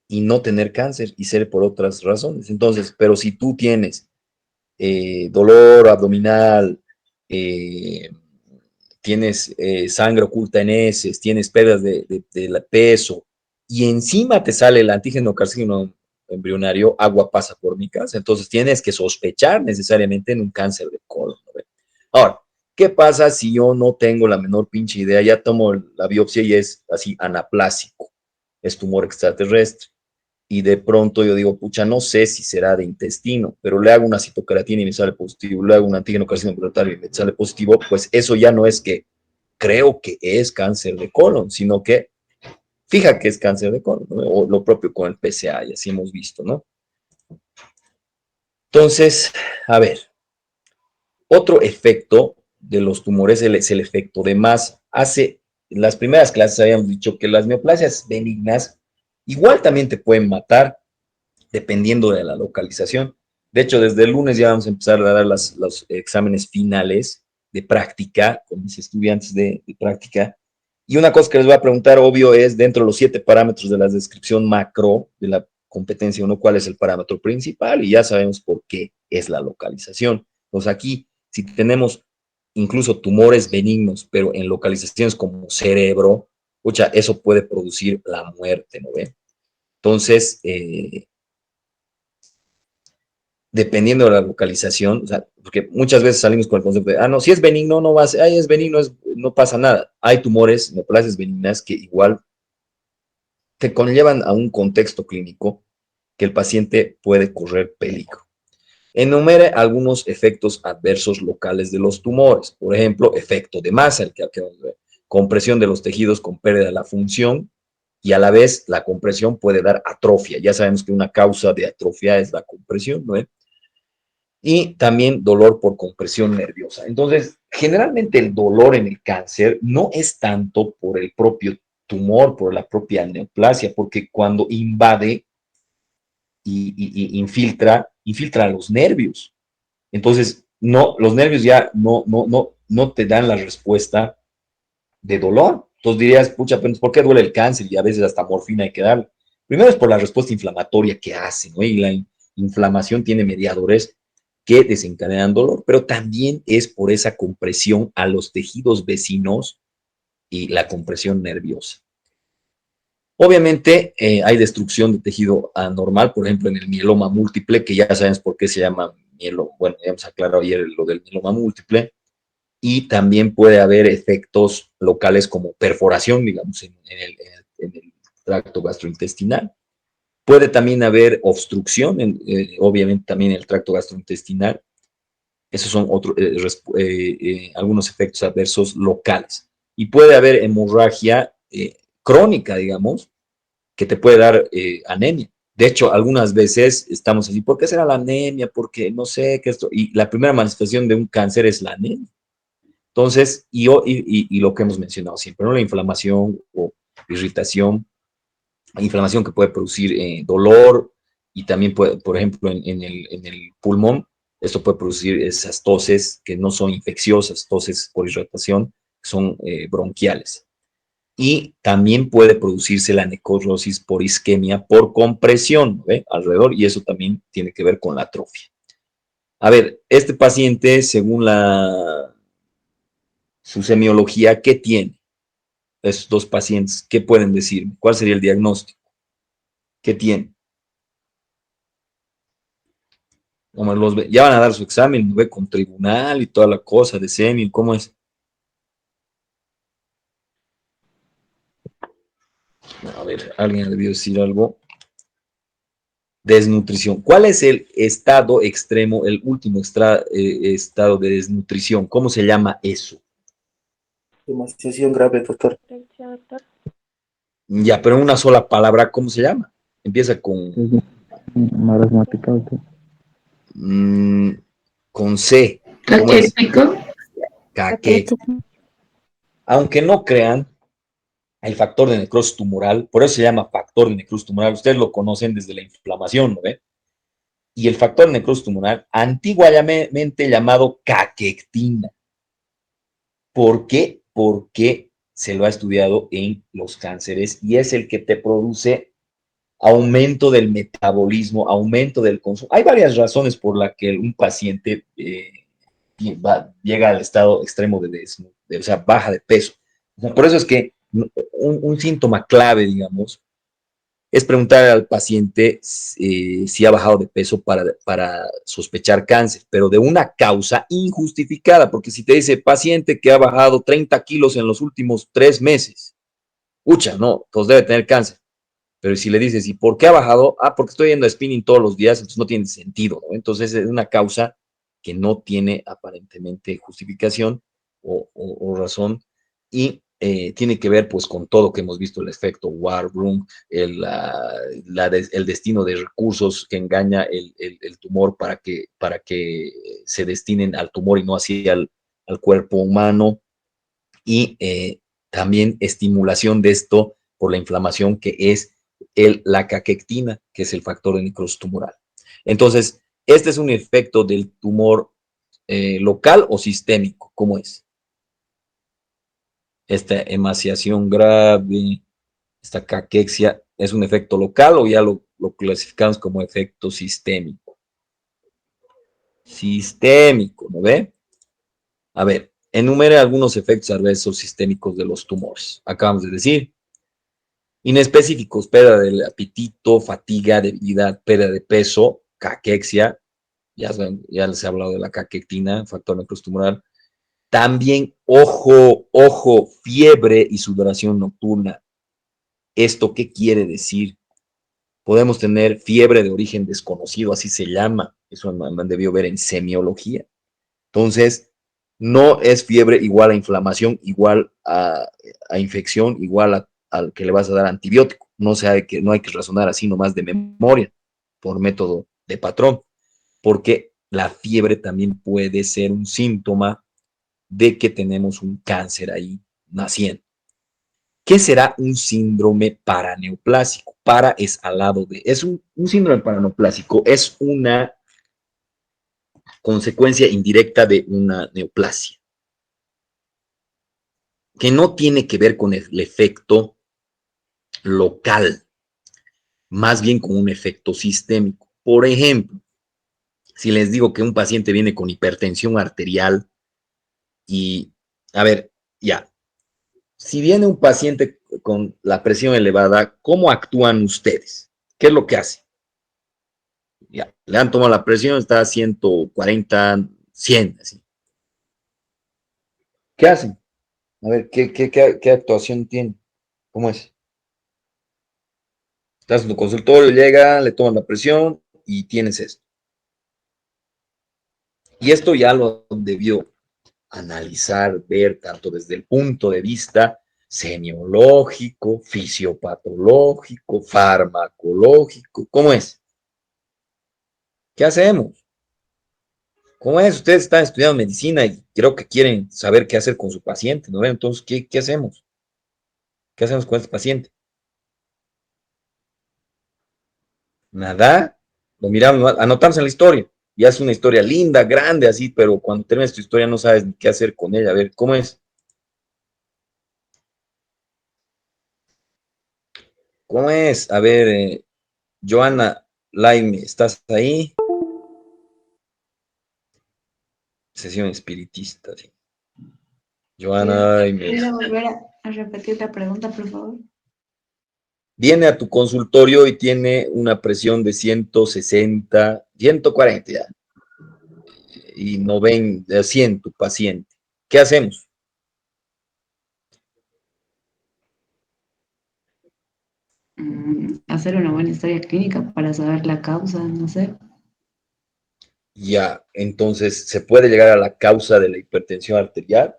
y no tener cáncer y ser por otras razones. Entonces, pero si tú tienes dolor abdominal, eh, tienes sangre oculta en heces, tienes pérdidas de peso, y encima te sale el antígeno carcinoma embrionario, agua pasa por mi casa. Entonces tienes que sospechar necesariamente en un cáncer de colon, ¿no? Ahora, ¿qué pasa si yo no tengo la menor pinche idea? Ya tomo la biopsia y es así anaplásico, es tumor extraterrestre. Y de pronto yo digo, pucha, no sé si será de intestino, pero le hago una citoceratina y me sale positivo, le hago un antígeno carcinoma embrionario y me sale positivo, pues eso ya no es que creo que es cáncer de colon, sino que fija que es cáncer de colon, ¿no? O lo propio con el PSA, y así hemos visto, ¿no? Entonces, a ver, otro efecto de los tumores es el efecto de masa. En las primeras clases habíamos dicho que las neoplasias benignas igual también te pueden matar dependiendo de la localización. De hecho, desde el lunes ya vamos a empezar a dar los exámenes finales de práctica con mis estudiantes de práctica. Y una cosa que les voy a preguntar, obvio, es dentro de los 7 parámetros de la descripción macro de la competencia 1, ¿cuál es el parámetro principal? Y ya sabemos por qué es la localización. Entonces aquí, si tenemos incluso tumores benignos, pero en localizaciones como cerebro, pucha, eso puede producir la muerte, ¿no ve? Entonces, dependiendo de la localización, o sea, porque muchas veces salimos con el concepto de, no, si es benigno, no va a ser, es benigno, no pasa nada. Hay tumores, neoplasias benignas que igual te conllevan a un contexto clínico que el paciente puede correr peligro. Enumere algunos efectos adversos locales de los tumores, por ejemplo, efecto de masa, el que acabamos de ver, compresión de los tejidos con pérdida de la función, y a la vez la compresión puede dar atrofia. Ya sabemos que una causa de atrofia es la compresión, ¿no? Y también dolor por compresión nerviosa. Entonces, generalmente el dolor en el cáncer no es tanto por el propio tumor, por la propia neoplasia, porque cuando invade y infiltra los nervios. Entonces, no, los nervios ya no te dan la respuesta de dolor. Entonces dirías, pucha, ¿por qué duele el cáncer? Y a veces hasta morfina hay que darle. Primero es por la respuesta inflamatoria que hace, ¿no? Y la inflamación tiene mediadores que desencadenan dolor, pero también es por esa compresión a los tejidos vecinos y la compresión nerviosa. Obviamente hay destrucción de tejido anormal, por ejemplo, en el mieloma múltiple, que ya sabemos por qué se llama mieloma, bueno, ya hemos aclarado ayer lo del mieloma múltiple, y también puede haber efectos locales como perforación, digamos, en el tracto gastrointestinal. Puede también haber obstrucción, obviamente también en el tracto gastrointestinal, Esos son algunos efectos adversos locales. Y puede haber hemorragia crónica, digamos, que te puede dar anemia. De hecho, algunas veces estamos así, ¿por qué será la anemia? Porque no sé qué esto. Y la primera manifestación de un cáncer es la anemia. Entonces, y lo que hemos mencionado siempre, ¿no? La inflamación o irritación, inflamación que puede producir dolor y también puede, por ejemplo, en el pulmón, esto puede producir esas toses que no son infecciosas, toses por irritación, son bronquiales. Y también puede producirse la necrosis por isquemia, por compresión, ¿ve? Alrededor, y eso también tiene que ver con la atrofia. A ver, este paciente, según su semiología, ¿qué tiene? Estos dos pacientes, ¿qué pueden decirme? ¿Cuál sería el diagnóstico? ¿Qué tiene? Como ya van a dar su examen, ¿ve? Con tribunal y toda la cosa de semi, ¿cómo es? A ver, alguien debió decir algo. Desnutrición. ¿Cuál es el estado extremo, el último estado de desnutrición? ¿Cómo se llama eso?
Emaciación grave, doctor.
Ya, pero en una sola palabra, ¿cómo se llama? Empieza
Marasmática. Ok.
mm, con C. ¿Cómo es?
Caquético.
Caquex. Aunque no crean, el factor de necrosis tumoral, por eso se llama factor de necrosis tumoral, ustedes lo conocen desde la inflamación, ¿no ve? Y el factor de necrosis tumoral, antiguamente llamado caquectina. ¿Por qué? Porque se lo ha estudiado en los cánceres y es el que te produce aumento del metabolismo, aumento del consumo. Hay varias razones por las que un paciente llega al estado extremo o sea, baja de peso. O sea, por eso es que un síntoma clave, digamos, es preguntar al paciente si ha bajado de peso para sospechar cáncer, pero de una causa injustificada, porque si te dice paciente que ha bajado 30 kilos en los últimos 3 meses, pucha, no, pues debe tener cáncer. Pero si le dices, ¿y por qué ha bajado? Ah, porque estoy yendo a spinning todos los días, entonces no tiene sentido, ¿no? Entonces es una causa que no tiene aparentemente justificación o razón y tiene que ver pues con todo que hemos visto, el efecto Warburg, el destino de recursos que engaña el tumor para que se destinen al tumor y no así al cuerpo humano y también estimulación de esto por la inflamación que es la caquectina, que es el factor de necrosis tumoral. Entonces, este es un efecto del tumor local o sistémico, ¿cómo es? Esta emaciación grave, esta caquexia, ¿es un efecto local o ya lo clasificamos como efecto sistémico? Sistémico, ¿no ve? A ver, enumere algunos efectos adversos sistémicos de los tumores. Acabamos de decir, inespecíficos, pérdida del apetito, fatiga, debilidad, pérdida de peso, caquexia, ya les he hablado de la caquectina, factor necrotumoral. También, ojo, fiebre y sudoración nocturna. ¿Esto qué quiere decir? Podemos tener fiebre de origen desconocido, así se llama. Eso me debió ver en semiología. Entonces, no es fiebre igual a inflamación, igual a infección, igual al que le vas a dar antibiótico. No hay que razonar así nomás de memoria, por método de patrón, porque la fiebre también puede ser un síntoma de que tenemos un cáncer ahí naciendo. ¿Qué será un síndrome paraneoplásico? Para es al lado de. Un síndrome paraneoplásico es una consecuencia indirecta de una neoplasia, que no tiene que ver con el efecto local, más bien con un efecto sistémico. Por ejemplo, si les digo que un paciente viene con hipertensión arterial y, a ver, ya, si viene un paciente con la presión elevada, ¿cómo actúan ustedes? ¿Qué es lo que hace? Ya, le han tomado la presión, está a 140, 100, así. ¿Qué hacen? A ver, ¿qué actuación tiene? ¿Cómo es? Estás en tu consultorio, llega, le toman la presión y tienes esto. Y esto ya lo debió analizar, ver tanto desde el punto de vista semiológico, fisiopatológico, farmacológico. ¿Cómo es? ¿Qué hacemos? ¿Cómo es? Ustedes están estudiando medicina y creo que quieren saber qué hacer con su paciente, ¿no? Entonces, ¿qué hacemos? ¿Qué hacemos con este paciente? Nada, lo miramos, anotamos en la historia. Y es una historia linda, grande, así, pero cuando terminas tu historia no sabes ni qué hacer con ella. A ver, ¿cómo es? ¿Cómo es? A ver, Joana Laime, ¿estás ahí? Sesión espiritista, sí. Joana Laime.
¿Puede volver a repetir la pregunta, por favor?
Viene a tu consultorio y tiene una presión de 160, 140 ya, y 90, 100 tu paciente. ¿Qué hacemos?
Hacer una buena historia clínica para saber la causa, no sé.
Ya, entonces, ¿se puede llegar a la causa de la hipertensión arterial?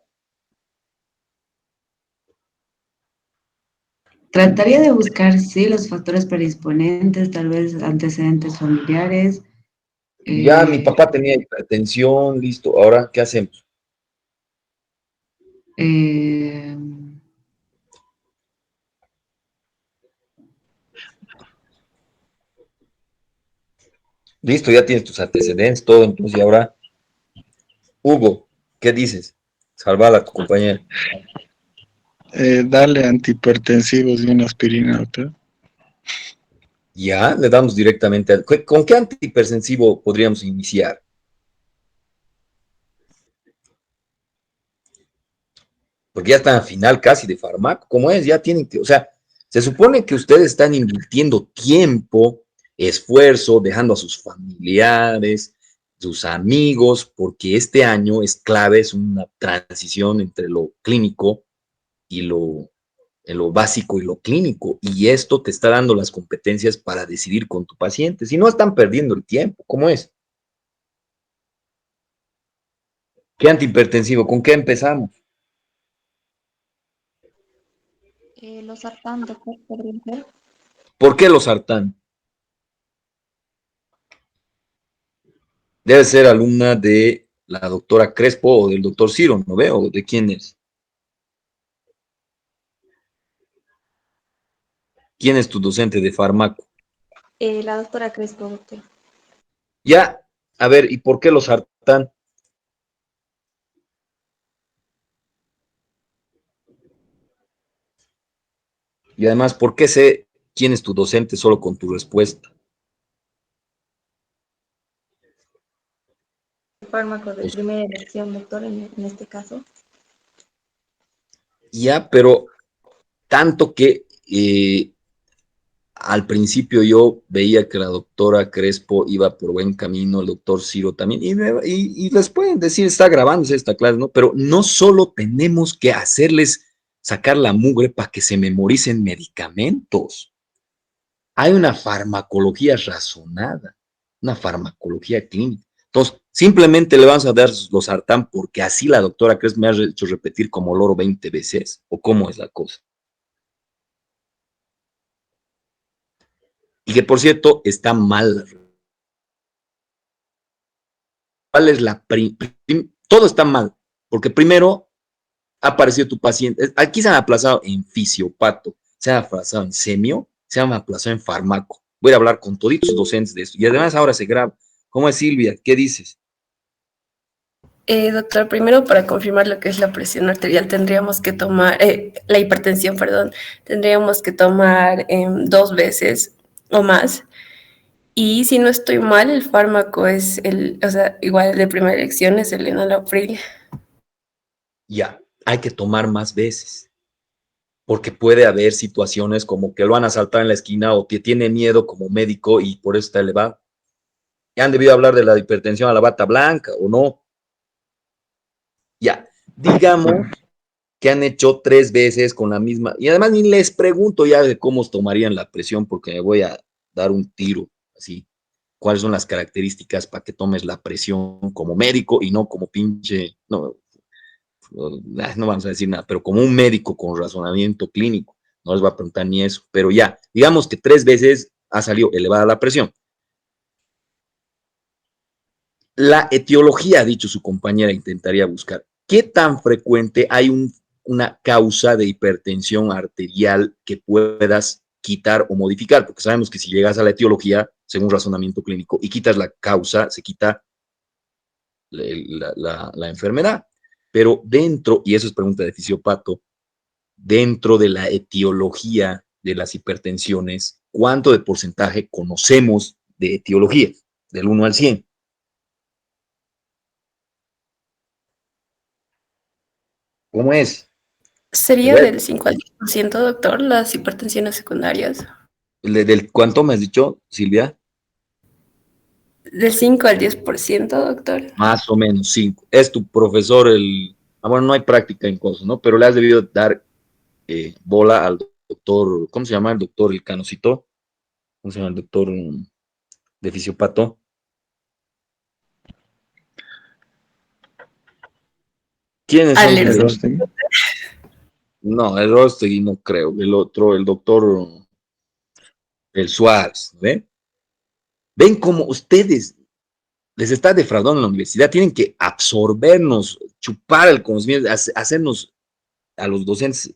Trataría de buscar, sí, los factores predisponentes, tal vez antecedentes familiares.
Ya, mi
eh,
papá tenía hipertensión, listo. Ahora, ¿qué hacemos?
eh,
Listo, ya tienes tus antecedentes, todo. Entonces, y ahora, Hugo, ¿qué dices? Salvar a tu compañera.
Darle antihipertensivos y una aspirina, doctor.
Ya, le damos directamente. ¿Con qué antihipertensivo podríamos iniciar? Porque ya están al final casi de fármaco. ¿Cómo es? Ya tienen que, o sea, se supone que ustedes están invirtiendo tiempo, esfuerzo, dejando a sus familiares, sus amigos, porque este año es clave, es una transición entre lo clínico y lo básico y lo clínico. Y esto te está dando las competencias para decidir con tu paciente. Si no, están perdiendo el tiempo. ¿Cómo es? ¿Qué antihipertensivo? ¿Con qué empezamos?
Los sartán, doctor, podría ser.
¿Por qué los sartán? Debe ser alumna de la doctora Crespo o del doctor Ciro, ¿no veo? ¿De quién es? ¿Quién es tu docente de fármaco?
La doctora Crespo, doctor.
Ya, a ver, ¿y por qué los sartán? Y además, ¿por qué sé quién es tu docente solo con tu respuesta?
Fármaco de
Pues,
primera elección, doctor, en este caso.
ya, pero tanto que al principio yo veía que la doctora Crespo iba por buen camino, el doctor Ciro también, y les pueden decir, está grabándose esta clase, ¿no? Pero no solo tenemos que hacerles sacar la mugre para que se memoricen medicamentos. Hay una farmacología razonada, una farmacología clínica. Entonces, simplemente le vamos a dar los sartán porque así la doctora Crespo me ha hecho repetir como loro 20 veces, o cómo es la cosa. Y que por cierto, está mal. ¿Cuál es la todo está mal? Porque primero ha aparecido tu paciente. Aquí se han aplazado en fisiopato, se han aplazado en semio, se han aplazado en farmaco. Voy a hablar con todos los docentes de esto. Y además ahora se graba. ¿Cómo es, Silvia? ¿Qué dices?
Doctor, primero para confirmar lo que es la presión arterial, tendríamos que tomar, la hipertensión, perdón, tendríamos que tomar 2 veces o más. Y si no estoy mal, el fármaco es o sea, igual de primera elección es el enalapril.
Ya, hay que tomar más veces. Porque puede haber situaciones como que lo van a asaltar en la esquina o que tiene miedo como médico y por eso está elevado. Ya han debido hablar de la hipertensión a la bata blanca o no. Ya, digamos que han hecho 3 veces con la misma, y además ni les pregunto ya de cómo tomarían la presión porque me voy a dar un tiro, así. cuáles son las características para que tomes la presión como médico y no como pinche, no vamos a decir nada, pero como un médico con razonamiento clínico. No les va a preguntar ni eso, pero ya, digamos que 3 veces ha salido elevada la presión. La etiología, ha dicho su compañera, intentaría buscar. ¿Qué tan frecuente hay una causa de hipertensión arterial que puedas quitar o modificar? Porque sabemos que si llegas a la etiología, según razonamiento clínico, y quitas la causa, se quita la enfermedad. Pero dentro, y eso es pregunta de fisiopato, dentro de la etiología de las hipertensiones, ¿cuánto de porcentaje conocemos de etiología? Del 1 al 100. ¿Cómo es?
Sería del 5 al 10%, doctor, las hipertensiones secundarias.
¿Del cuánto me has dicho, Silvia?
Del 5 al 10%, doctor.
Más o menos 5. Es tu profesor bueno, no hay práctica en cosas, ¿no? Pero le has debido dar bola al doctor, ¿cómo se llama el doctor, el canocito? ¿Cómo se llama el doctor de fisiopato? ¿Quiénes son?
Alerta.
Rosting.
No, el Rostegui no creo. El otro, el doctor, el Suárez, ¿ven? Ven cómo ustedes les está defraudando en la universidad, tienen que absorbernos, chupar el conocimiento, hacernos a los docentes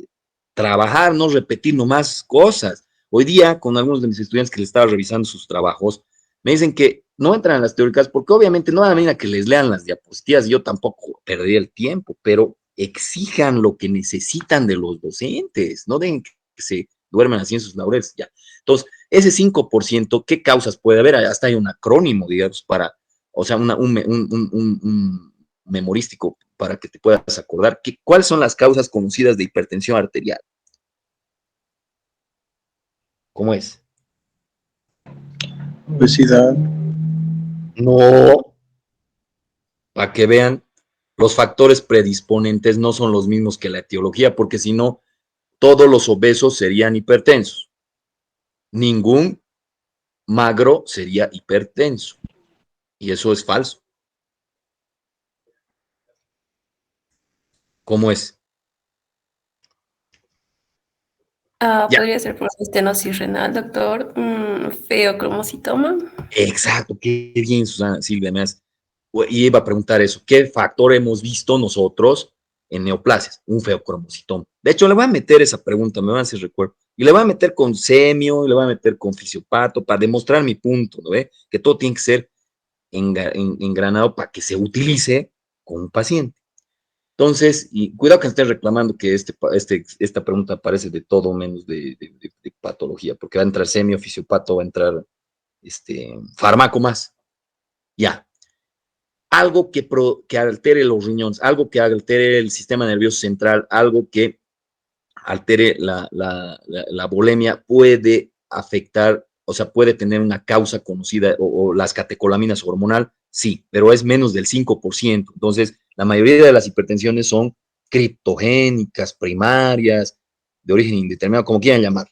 trabajar, no repetir nomás cosas. Hoy día, con algunos de mis estudiantes que les estaba revisando sus trabajos, me dicen que no entran en las teóricas porque obviamente no van a venir a que les lean las diapositivas, yo tampoco perdería el tiempo, pero exijan lo que necesitan de los docentes, no dejen que se duerman así en sus laureles, ya. Entonces, ese 5%, ¿qué causas puede haber? Hasta hay un acrónimo, digamos, para, o sea, un memorístico para que te puedas acordar. ¿Cuáles son las causas conocidas de hipertensión arterial? ¿Cómo es?
Obesidad.
No, para que vean, los factores predisponentes no son los mismos que la etiología, porque si no, todos los obesos serían hipertensos. Ningún magro sería hipertenso. Y eso es falso. ¿Cómo es? Ya.
Podría ser por estenosis renal, doctor. Feocromocitoma.
Exacto, qué bien, Susana Silvia, y iba a preguntar eso, ¿qué factor hemos visto nosotros en neoplasias? Un feocromocitoma. De hecho, le voy a meter esa pregunta, me van a hacer recuerdo, y le voy a meter con semio, y le voy a meter con fisiopato, para demostrar mi punto, ¿no ve? Que todo tiene que ser engranado para que se utilice con un paciente. Entonces, y cuidado que estés reclamando que esta pregunta parece de todo menos de patología, porque va a entrar semio, fisiopato, va a entrar fármaco más. Ya. Algo que altere los riñones, algo que altere el sistema nervioso central, algo que altere la bulimia puede afectar, o sea, puede tener una causa conocida, o las catecolaminas hormonal, sí, pero es menos del 5%. Entonces, la mayoría de las hipertensiones son criptogénicas, primarias, de origen indeterminado, como quieran llamar.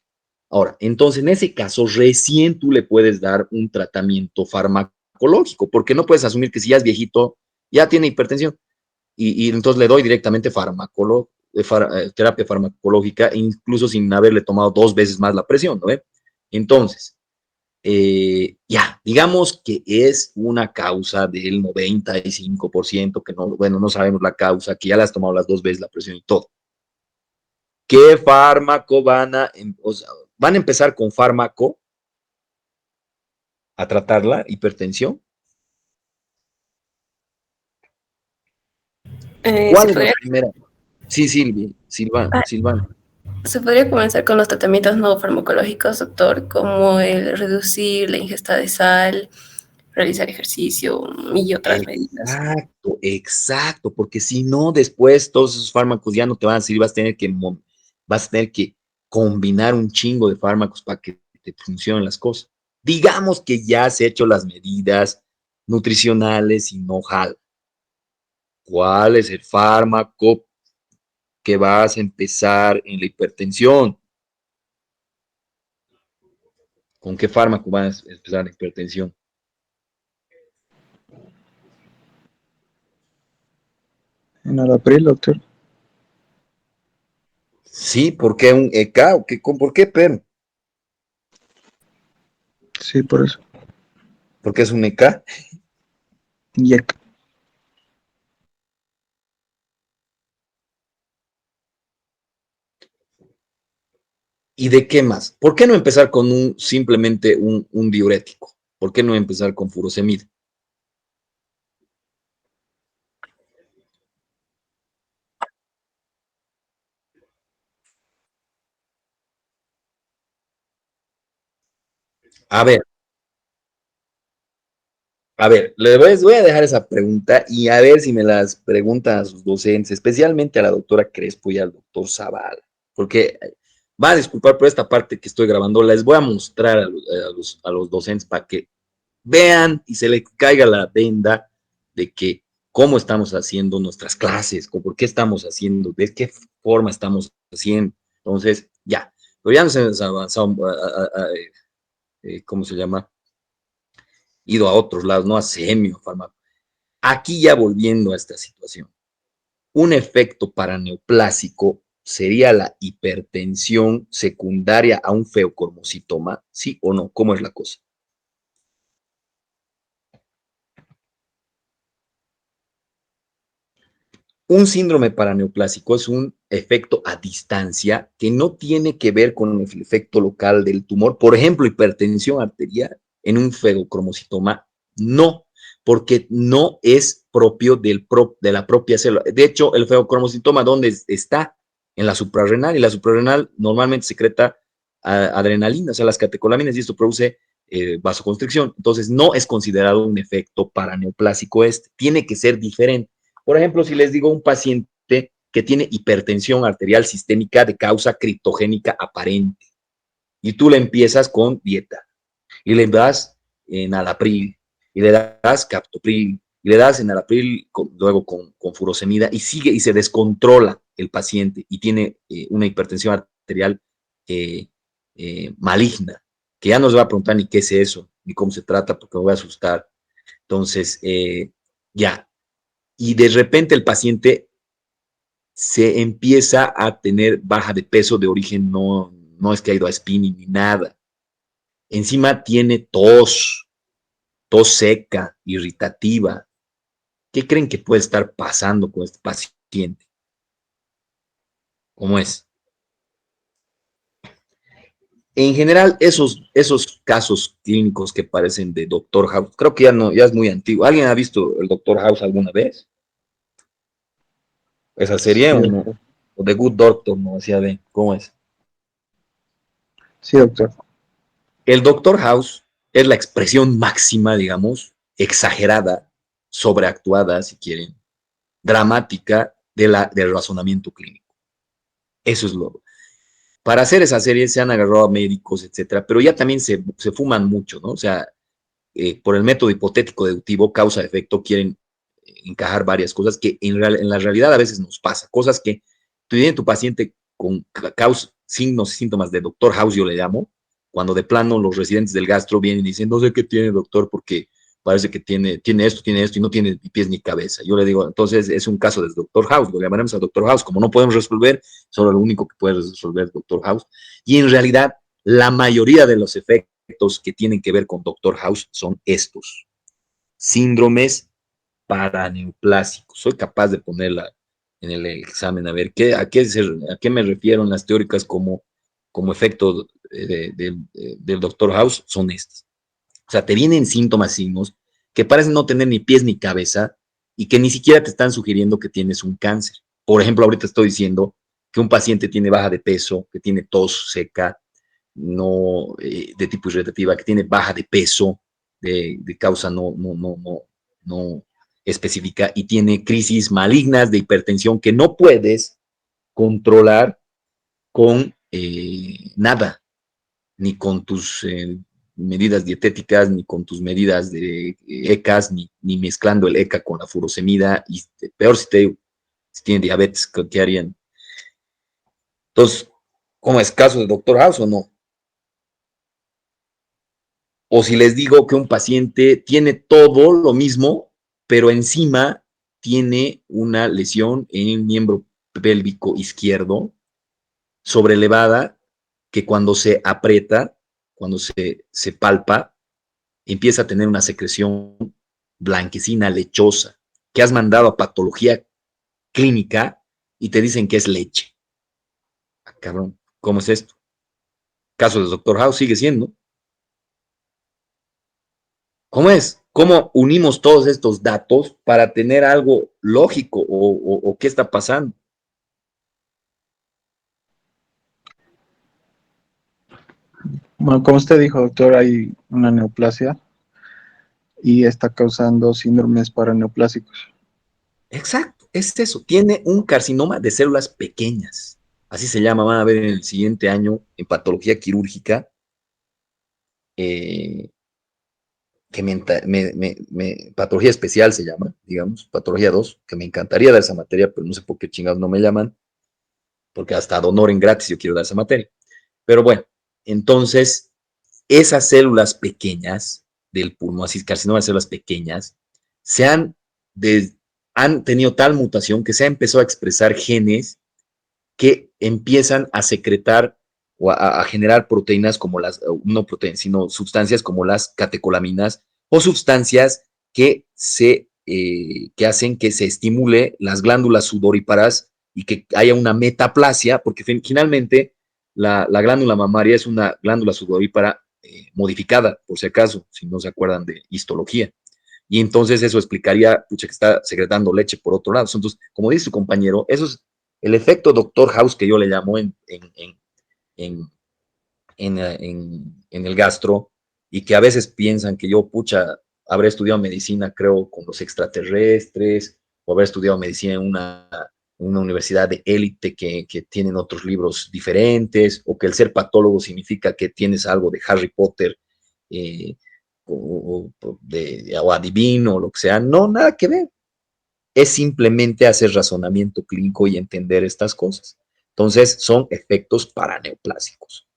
Ahora, entonces, en ese caso, recién tú le puedes dar un tratamiento farmacológico, porque no puedes asumir que si ya es viejito, ya tiene hipertensión, y entonces le doy directamente terapia farmacológica, incluso sin haberle tomado 2 veces más la presión, ¿no? Entonces, ya, digamos que es una causa del 95%, que no, bueno, no sabemos la causa, que ya le has tomado las 2 veces la presión y todo. ¿Qué fármaco o sea, van a empezar con fármaco a tratar la hipertensión?
Se
¿Cuál es la
podría,
primera? Sí, Silvana.
se podría comenzar con los tratamientos no farmacológicos, doctor, como el reducir la ingesta de sal, realizar ejercicio y otras medidas.
Exacto, exacto, porque si no, después todos esos fármacos ya no te van a servir, vas a tener que combinar un chingo de fármacos para que te funcionen las cosas. Digamos que ya has hecho las medidas nutricionales y no jala. ¿Cuál es el fármaco que vas a empezar en la hipertensión? ¿Con qué fármaco vas a empezar la hipertensión?
En Alapril, doctor.
Sí, ¿por qué un EK? ¿Por qué PEM?
Sí, por eso.
¿Por qué es un EK?
Yek.
¿Y de qué más? ¿Por qué no empezar con simplemente un diurético? ¿Por qué no empezar con furosemida? A ver, les voy a dejar esa pregunta y a ver si me las preguntan a sus docentes, especialmente a la doctora Crespo y al doctor Zavala, porque va a disculpar por esta parte que estoy grabando, les voy a mostrar a los docentes para que vean y se les caiga la venda de que cómo estamos haciendo nuestras clases, por qué estamos haciendo, de qué forma estamos haciendo. Entonces, ya, pero ya nos hemos avanzado, ¿cómo se llama? Ido a otros lados, no a semio, fármaco. Aquí ya volviendo a esta situación, un efecto paraneoplásico sería la hipertensión secundaria a un feocromocitoma, ¿sí o no? ¿Cómo es la cosa? Un síndrome paraneoplásico es un efecto a distancia que no tiene que ver con el efecto local del tumor. Por ejemplo, hipertensión arterial en un feocromocitoma, no, porque no es propio de la propia célula. De hecho, el feocromocitoma, ¿dónde está? En la suprarrenal, y la suprarrenal normalmente secreta adrenalina, o sea, las catecolaminas, y esto produce vasoconstricción. Entonces, no es considerado un efecto paraneoplásico tiene que ser diferente. Por ejemplo, si les digo a un paciente que tiene hipertensión arterial sistémica de causa criptogénica aparente y tú le empiezas con dieta y le das enalapril y le das captopril y le das enalapril luego con furosemida y sigue y se descontrola el paciente y tiene una hipertensión arterial eh, maligna, que ya no se va a preguntar ni qué es eso, ni cómo se trata, porque me voy a asustar. Entonces, ya, y de repente el paciente se empieza a tener baja de peso de origen, no es que ha ido a spinning ni nada. Encima tiene tos seca, irritativa. ¿Qué creen que puede estar pasando con este paciente? ¿Cómo es? En general, esos casos clínicos que parecen de Doctor House, creo que ya es muy antiguo. ¿Alguien ha visto el Doctor House alguna vez? Esa serie
Sí,
o no?
doctor.
O The Good Doctor, no decía de, ¿cómo es?
Sí, doctor.
El Doctor House es la expresión máxima, digamos, exagerada, sobreactuada, si quieren, dramática del razonamiento clínico. Eso es lo. Para hacer esa serie se han agarrado a médicos, etcétera, pero ya también se fuman mucho, ¿no? O sea, por el método hipotético deductivo, causa-efecto, quieren encajar varias cosas que en la realidad a veces nos pasa, cosas que tú tienes tu paciente con signos y síntomas de Doctor House, yo le llamo, cuando de plano los residentes del gastro vienen y dicen, no sé qué tiene doctor porque parece que tiene esto y no tiene ni pies ni cabeza. Yo le digo, entonces es un caso de Doctor House, lo llamaremos a Doctor House, como no podemos resolver, solo lo único que puede resolver es Doctor House. Y en realidad, la mayoría de los efectos que tienen que ver con Doctor House son estos: síndromes paraneoplásicos. Soy capaz de ponerla en el examen a ver a qué me refiero en las teóricas como efecto del Doctor House. Son estas. O sea, te vienen síntomas, signos que parecen no tener ni pies ni cabeza y que ni siquiera te están sugiriendo que tienes un cáncer. Por ejemplo, ahorita estoy diciendo que un paciente tiene baja de peso, que tiene tos seca, no de tipo irritativa, que tiene baja de peso, de causa no específica, y tiene crisis malignas de hipertensión que no puedes controlar con nada, ni con tus medidas dietéticas, ni con tus medidas de ECAS, ni mezclando el ECA con la furosemida, y peor si tienen diabetes, ¿qué harían? Entonces, ¿cómo es caso de Doctor House o no? O si les digo que un paciente tiene todo lo mismo, pero encima tiene una lesión en el miembro pélvico izquierdo sobrelevada que cuando se aprieta, cuando se palpa, empieza a tener una secreción blanquecina, lechosa, que has mandado a patología clínica y te dicen que es leche. Ah, cabrón, ¿cómo es esto? Caso del Dr. House sigue siendo. ¿Cómo es? ¿Cómo unimos todos estos datos para tener algo lógico o qué está pasando?
Bueno, como usted dijo, doctor, hay una neoplasia y está causando síndromes paraneoplásicos.
Exacto, es eso. Tiene un carcinoma de células pequeñas. Así se llama, van a ver en el siguiente año en patología quirúrgica, eh, que patología especial se llama, digamos, patología 2, que me encantaría dar esa materia, pero no sé por qué chingados no me llaman, porque hasta de honor en gratis yo quiero dar esa materia. Pero bueno, entonces, esas células pequeñas del pulmón, así carcinoma de células pequeñas, se han tenido tal mutación que se ha empezado a expresar genes que empiezan a secretar o a generar proteínas como no proteínas, sino sustancias como las catecolaminas o sustancias que hacen que se estimule las glándulas sudoríparas y que haya una metaplasia, porque finalmente la glándula mamaria es una glándula sudorípara modificada, por si acaso, si no se acuerdan de histología. Y entonces eso explicaría, pucha, que está secretando leche por otro lado. Entonces, como dice su compañero, eso es el efecto Doctor House que yo le llamo en, en el gastro, y que a veces piensan que yo, pucha, habré estudiado medicina, creo, con los extraterrestres, o habré estudiado medicina en una universidad de élite que tienen otros libros diferentes, o que el ser patólogo significa que tienes algo de Harry Potter, eh, o adivino, o lo que sea. No, nada que ver. Es simplemente hacer razonamiento clínico y entender estas cosas. Entonces, son efectos paraneoplásicos.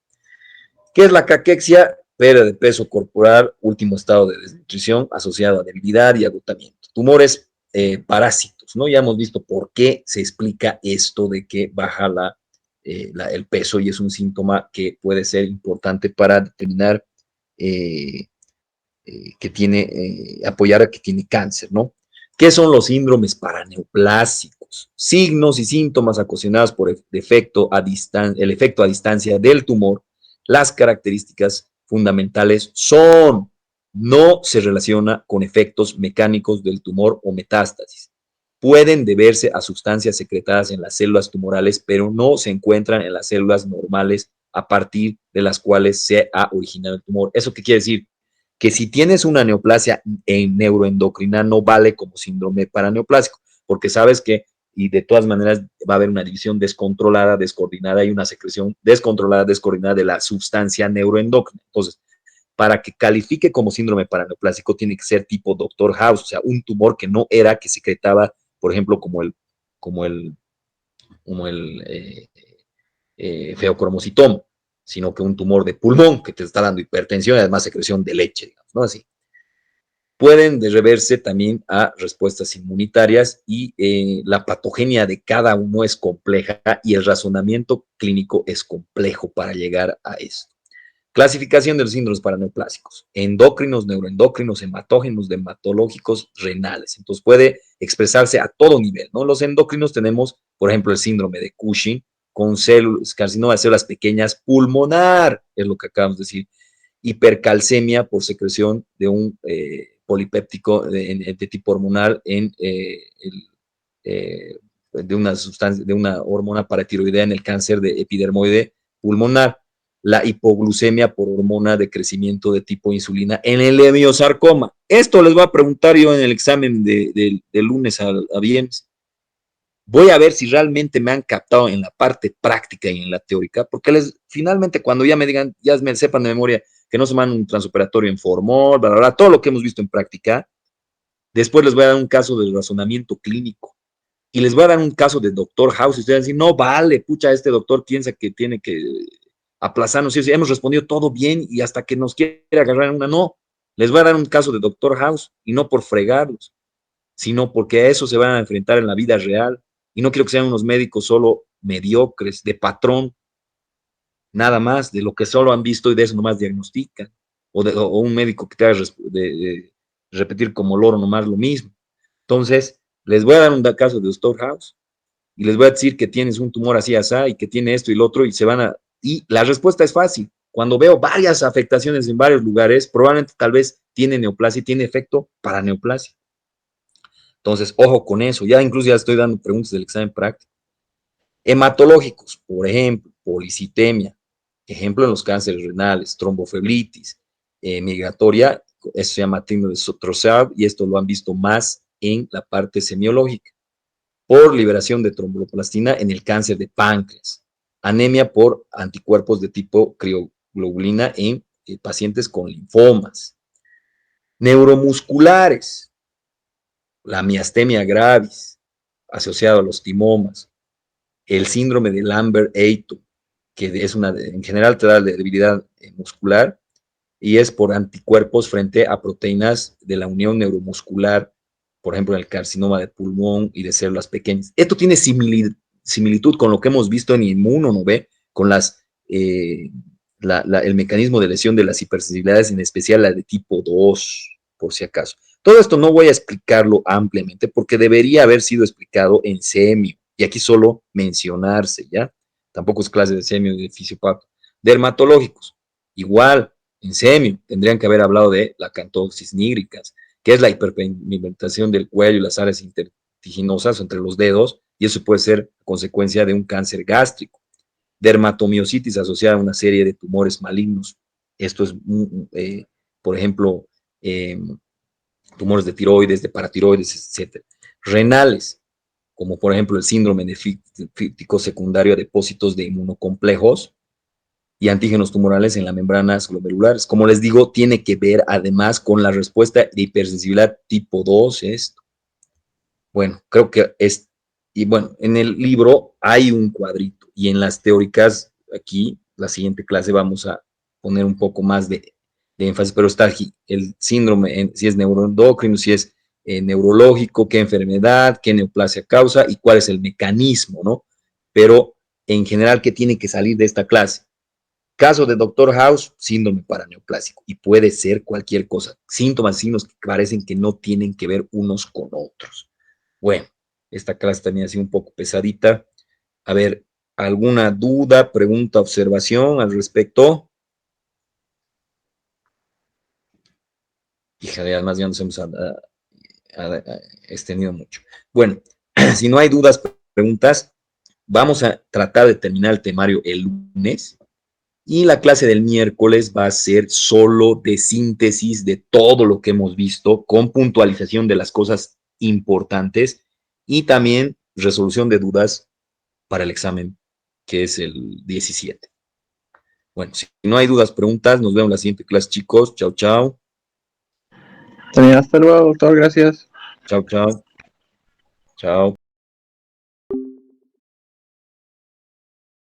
¿Qué es la caquexia? Pérdida de peso corporal, último estado de desnutrición asociado a debilidad y agotamiento. Tumores parásitos, ¿no? Ya hemos visto por qué se explica esto de que baja el peso, y es un síntoma que puede ser importante para determinar apoyar a que tiene cáncer, ¿no? ¿Qué son los síndromes paraneoplásicos? Signos y síntomas ocasionados por el efecto a distancia del tumor. Las características fundamentales son: no se relaciona con efectos mecánicos del tumor o metástasis. Pueden deberse a sustancias secretadas en las células tumorales, pero no se encuentran en las células normales a partir de las cuales se ha originado el tumor. ¿Eso qué quiere decir? Que si tienes una neoplasia en neuroendocrina no vale como síndrome paraneoplásico, porque sabes que, y de todas maneras va a haber una división descontrolada, descoordinada, y una secreción descontrolada, descoordinada de la sustancia neuroendocrina. Entonces, para que califique como síndrome paraneoplásico tiene que ser tipo Dr. House, o sea, un tumor que no era, que secretaba, por ejemplo, como el feocromocitoma, sino que un tumor de pulmón que te está dando hipertensión y además secreción de leche, digamos, ¿no? Así. Pueden deberse también a respuestas inmunitarias, y la patogenia de cada uno es compleja y el razonamiento clínico es complejo para llegar a esto. Clasificación de los síndromes paraneoplásicos: endocrinos, neuroendocrinos, hematógenos, hematológicos, renales. Entonces puede expresarse a todo nivel, ¿no? Los endocrinos tenemos, por ejemplo, el síndrome de Cushing, con carcinoma de células pequeñas pulmonar, es lo que acabamos de decir. Hipercalcemia por secreción de un polipéptico de tipo hormonal de una sustancia, de una hormona paratiroidea en el cáncer de epidermoide pulmonar. La hipoglucemia por hormona de crecimiento de tipo insulina en el hemiosarcoma. Esto les voy a preguntar yo en el examen de lunes a viernes. Voy a ver si realmente me han captado en la parte práctica y en la teórica, porque finalmente cuando ya me digan, ya me sepan de memoria que no se manda un transoperatorio en formol, bla, bla, bla, todo lo que hemos visto en práctica, después les voy a dar un caso de razonamiento clínico y les voy a dar un caso de Doctor House, y ustedes van a decir, no vale, pucha, este doctor piensa que tiene que aplazarnos, y hemos respondido todo bien y hasta que nos quiere agarrar en una, no. Les voy a dar un caso de Doctor House y no por fregarlos, sino porque a eso se van a enfrentar en la vida real. Y no quiero que sean unos médicos solo mediocres, de patrón, nada más, de lo que solo han visto y de eso nomás diagnostican. O un médico que te haga de repetir como loro nomás lo mismo. Entonces, les voy a dar un caso de Doctor House y les voy a decir que tienes un tumor así, así, y que tiene esto y lo otro, y se van a... Y la respuesta es fácil. Cuando veo varias afectaciones en varios lugares, probablemente tal vez tiene neoplasia y tiene efecto para neoplasia. Entonces, ojo con eso. Ya incluso ya estoy dando preguntas del examen práctico. Hematológicos, por ejemplo, policitemia, ejemplo en los cánceres renales, tromboflebitis, migratoria, eso se llama trino de Trossard, y esto lo han visto más en la parte semiológica, por liberación de tromboplastina en el cáncer de páncreas, anemia por anticuerpos de tipo crioglobulina en pacientes con linfomas, neuromusculares, la miastenia gravis, asociado a los timomas, el síndrome de Lambert-Eaton, que es en general te da debilidad muscular y es por anticuerpos frente a proteínas de la unión neuromuscular, por ejemplo, en el carcinoma de pulmón y de células pequeñas. Esto tiene similitud con lo que hemos visto en Inmuno, ¿no ve? Con el mecanismo de lesión de las hipersensibilidades, en especial la de tipo 2, por si acaso. Todo esto no voy a explicarlo ampliamente porque debería haber sido explicado en semio, y aquí solo mencionarse, ¿ya? Tampoco es clase de semio ni de fisiopato. Dermatológicos, igual, en semio, tendrían que haber hablado de la cantosis nigricans, que es la hiperpigmentación del cuello y las áreas intertiginosas entre los dedos, y eso puede ser consecuencia de un cáncer gástrico. Dermatomiositis asociada a una serie de tumores malignos. Esto es, por ejemplo, tumores de tiroides, de paratiroides, etc. Renales, como por ejemplo el síndrome nefrítico secundario a depósitos de inmunocomplejos y antígenos tumorales en las membranas glomerulares. Como les digo, tiene que ver además con la respuesta de hipersensibilidad tipo 2 esto. Bueno, creo que es, y bueno, en el libro hay un cuadrito y en las teóricas, aquí, la siguiente clase vamos a poner un poco más de énfasis, pero está aquí el síndrome, si es neuroendocrino, si es neurológico, qué enfermedad, qué neoplasia causa y cuál es el mecanismo, ¿no? Pero en general, ¿qué tiene que salir de esta clase? Caso de Doctor House, síndrome paraneoplásico, y puede ser cualquier cosa, síntomas, signos que parecen que no tienen que ver unos con otros. Bueno, esta clase también ha sido un poco pesadita. A ver, ¿alguna duda, pregunta, observación al respecto? Hija, además ya nos hemos extendido mucho. Bueno, si no hay dudas, preguntas, vamos a tratar de terminar el temario el lunes. Y la clase del miércoles va a ser solo de síntesis de todo lo que hemos visto, con puntualización de las cosas importantes y también resolución de dudas para el examen, que es el 17. Bueno, si no hay dudas, preguntas, nos vemos en la siguiente clase, chicos. Chao, chao.
Hasta luego, doctor, gracias.
Chao, chao. Chao.